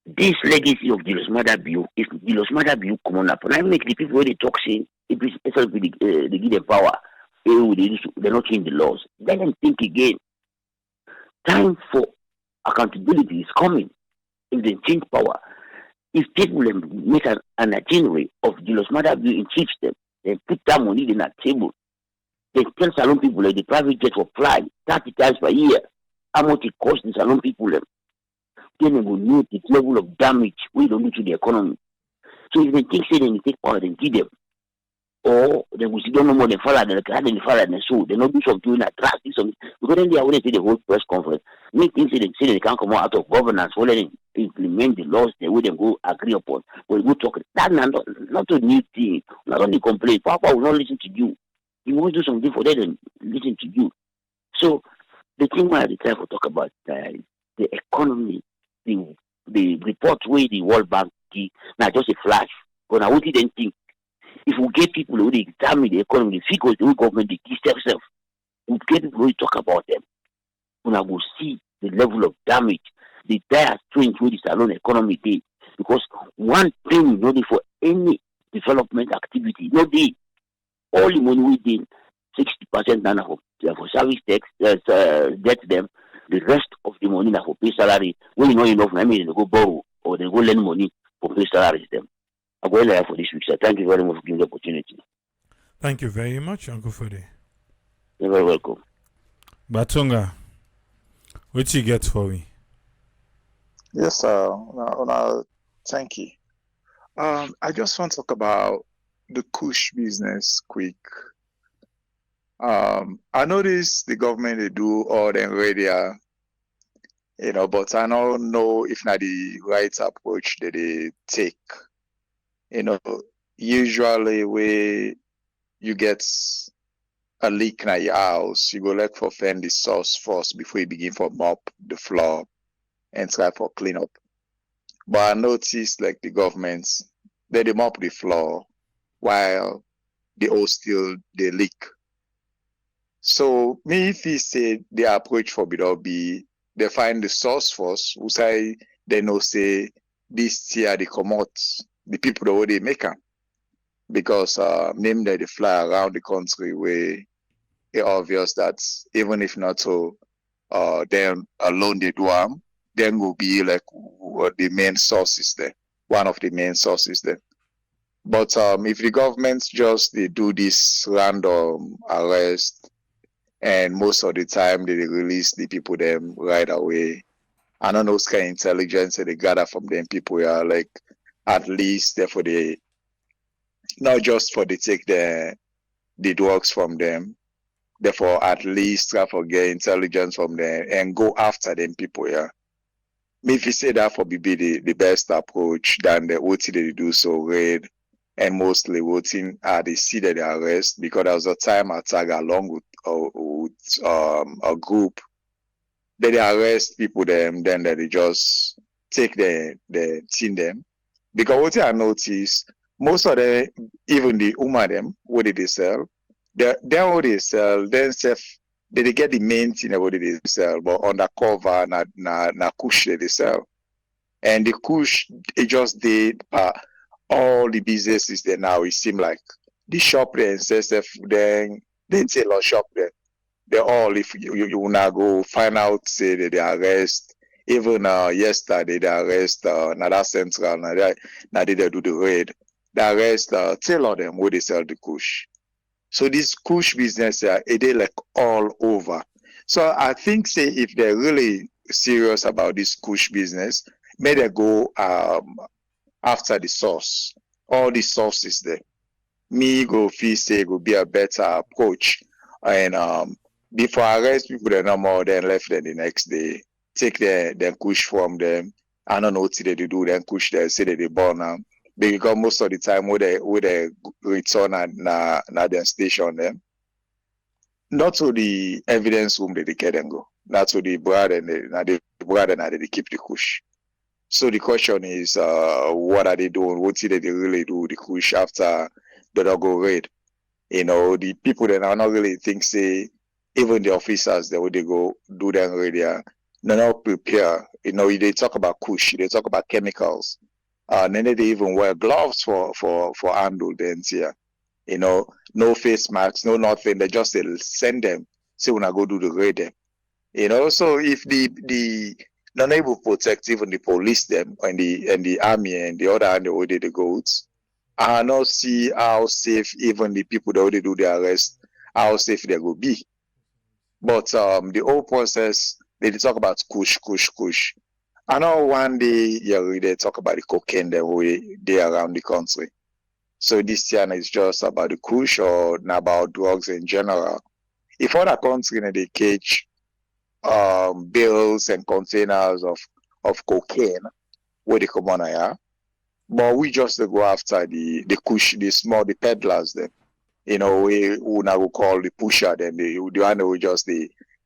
Speaker 8: this legacy of Julius Maada Bio, if Julius Maada Bio come on up, and I make the people where they talk say, they give them power, they're not changing the laws. Let them think again. Time for accountability is coming. If they change power, if people make an itinerary of Julius Maada Bio in chiefs them, they put that money in that table. They tell Salon people like the private jet for fly 30 times per year. How much it costs the Salon people them. Then they will know the level of damage we don't do to the economy. So if they think say they take power, then give them. or they will see don't know more than follow the card and follow and so they not do something that trust some because then they are already the whole press conference. Make things they can't come out of governance for letting implement the laws they wouldn't go agree upon. But we talk that not a new thing, not only complain, Papa will not listen to you. You want to do something for them and listen to you. So the thing why I try to talk about the economy, the report where the World Bank give, not just a flash, but I want to then think if we get people who examine the economy, the figures the government they give themselves, we get people who talk about them, and I will see the level of damage, the dire strange way this alone economy did. Because one thing not for any development activity, not the all the money we did, 60% now for service tax, get them. The rest of the money now for pay salary. When you know enough, I mean they go borrow or they go lend money for pay salaries them. I'm going there for this week, sir. Thank you very much for giving the opportunity.
Speaker 1: Thank you very much, Uncle Fode.
Speaker 8: You're very welcome.
Speaker 1: Batunga, what you get for me?
Speaker 5: Yes, sir. Thank you. I just want to talk about the Kush business quick. I notice the government they do all them radio, but I don't know if not the right approach that they take. Usually where you get a leak in your house, you go look for find the source first before you begin for mop the floor and try for clean up. But I noticed like the governments, they mop the floor while the oil still they leak. So me if he say the approach for be they find the source first, who say they know say this here they come out the people that already make them. Because name that they fly around the country where it's obvious that even if not so then alone they do then will be like what the main sources there, one of the main sources there. But if the government just they do this random arrest and most of the time they release the people them right away. I don't know what kind of intelligence that they gather from them people are like at least therefore they not just for they take the drugs from them, therefore at least try for get intelligence from them and go after them people, yeah. Me if you say that for be the best approach than the what they do so raid and mostly voting they see that they arrest because there was a time I tag along with a group that they arrest people them then they just take the team them because what I noticed most of them even the them what did they sell then what they sell then they get the main thing what they sell but undercover na kush they sell and the kush it just did all the businesses there now it seem like the shop there and then they tell us shop there they all if you wanna go find out say that they arrest even yesterday they arrest another central now they do the raid they arrest tell all them where they sell the kush. So this kush business they like all over. So I think say if they're really serious about this kush business, may they go after the source. All the sources there. Me go feel say go be a better approach. And before arrest people they no more then left them the next day. Take their kush from them. I don't know what they do, then kush they say that they burn them. Because most of the time where they return na their station them. Not to the evidence room that they get them go. Not to the brother and they keep the kush. So the question is, what are they doing? What did they really do the kush after the go raid? The people that are not really think say, even the officers that would they go do them raid there, they're not prepare. They talk about kush, they talk about chemicals. And then they even wear gloves for handle them here. No face masks, no nothing. They just send them. Say when I go do the raid them. So if the not able to protect even the police them and the army and the other hand the they go. I not see how safe even the people that they do the arrest, how safe they will be. But the whole process they talk about kush. I know one day they talk about the cocaine that way they around the country. So this year is just about the kush or about drugs in general. If other countries they catch bills and containers of cocaine where they come on here, but we just go after the kush, the peddlers then. We now go call the pusher, then the one who just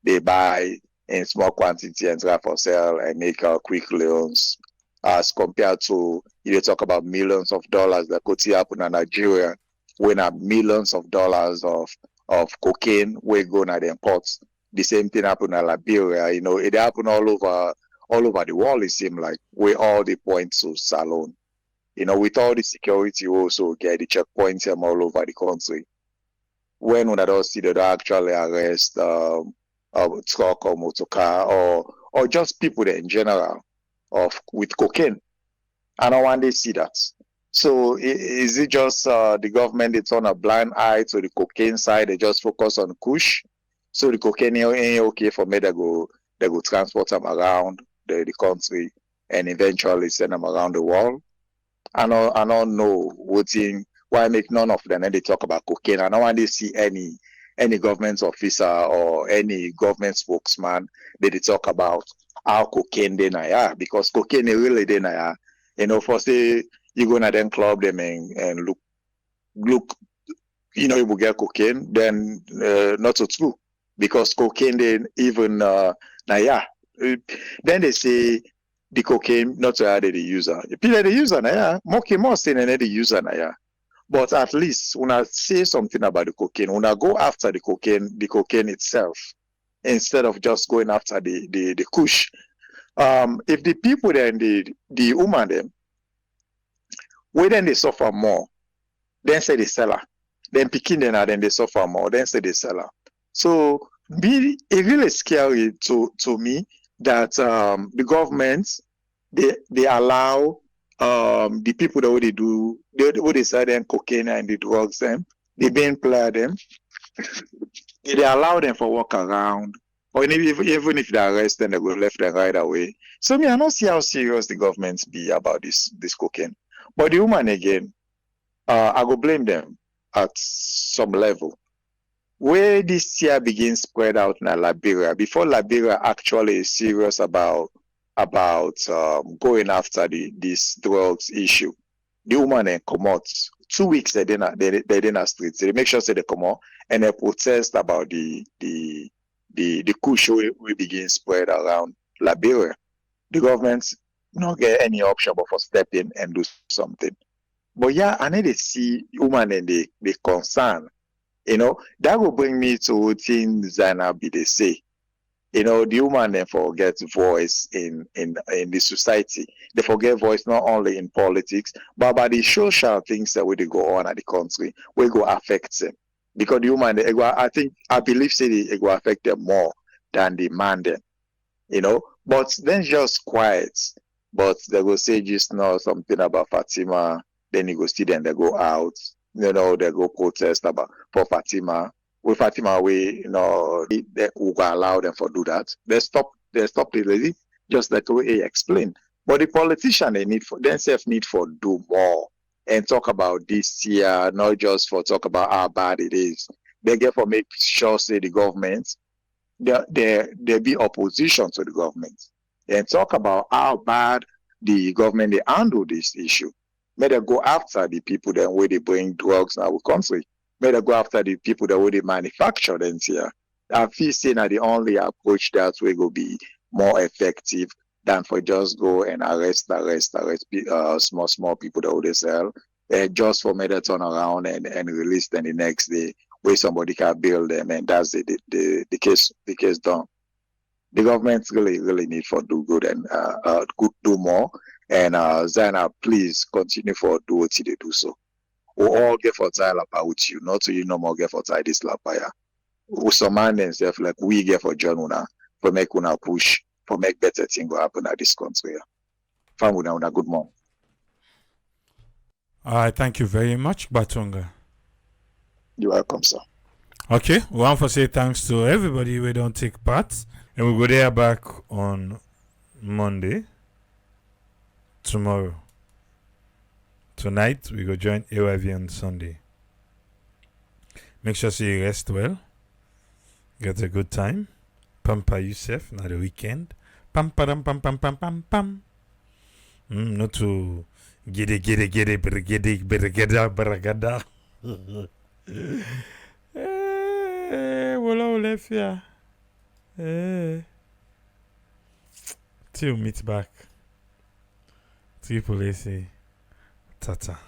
Speaker 5: they buy in small quantity and try for sale and make quick loans, as compared to you talk about millions of dollars that could happen in Nigeria when millions of dollars of cocaine we go na the imports. The same thing happen in Liberia. It happen all over the world. It seems like where all the points to Salon. With all the security also get the checkpoints all over the country. When we don't see that actually arrest truck or motor car or just people in general with cocaine. I don't want to see that. So is it just the government they turn a blind eye to the cocaine side? They just focus on kush. So the cocaine ain't okay for me. They go transport them around the country and eventually send them around the world. I don't know why make none of them and they talk about cocaine. I don't want to see any government officer or any government spokesman that they talk about how cocaine they na, because cocaine really they na. For say you go to them club them and look, you will get cocaine, then not so true, because cocaine then even then they say the cocaine not to add the user. People the user na more saying than the user na. But at least when I say something about the cocaine, when I go after the cocaine itself, instead of just going after the kush. If the people then the woman them, where then they suffer more, then say the seller. Then picking them then they suffer more, then say the seller. So it really scary to me that the government they allow the people that what they do, they sell them cocaine and the drugs them, they been play them, they allow them for walk around, or even if they arrest them, they go left them right away. So me, I don't see how serious the government be about this cocaine. But the woman again, I go blame them at some level. Where this year begins spread out in Liberia, before Liberia actually is serious about going after this drugs issue, the woman then come out 2 weeks they didn't streets. They make sure say they come out and they protest about the kush we begin spread around Liberia. The government not get any option but for step in and do something. But yeah, I need to see woman and the concern. That will bring me to things Zainab be they say. The woman then forgets voice in the society. They forget voice not only in politics, but by the social things that will go on at the country, will go affect them. Because the woman, I believe say it will affect them more than the man then. But then just quiet. But they will say just now something about Fatima, then you go see them, they go out, they go protest about for Fatima. With Fatima, they will allow them for do that. They stop the lady, just like the way he explained. But the politician themselves need for do more and talk about this year, not just for talk about how bad it is. They get for make sure say the government, there be opposition to the government and talk about how bad the government they handle this issue. May they go after the people that where they bring drugs in our country. May they go after the people that where they manufacture them here. I feel saying that the only approach that way will be more effective than for just go and arrest small people that would sell, just for me to turn around and release them the next day where somebody can build them, and that's the case done. The government really need for do good and do more. And Zainab, please continue for do what they do so. We all get for tie about you, not to you no more get for tie this lapaya. We summon themselves like we get for John Una for make una push for make better things go happen at this country. Family una good morning.
Speaker 1: Thank you very much, Batunga.
Speaker 5: You're welcome, sir.
Speaker 1: Okay, we want to say thanks to everybody who don't take part, and we'll go there back on Monday tomorrow. tonight we go join AYV on Sunday. Make sure you rest well. Get a good time. Pamper yourself. Now the weekend. Pam pam pam pam pam pam pam. Not to giddy brigada. Voilà, Olefia. Till meet back. Triple AC. Tata.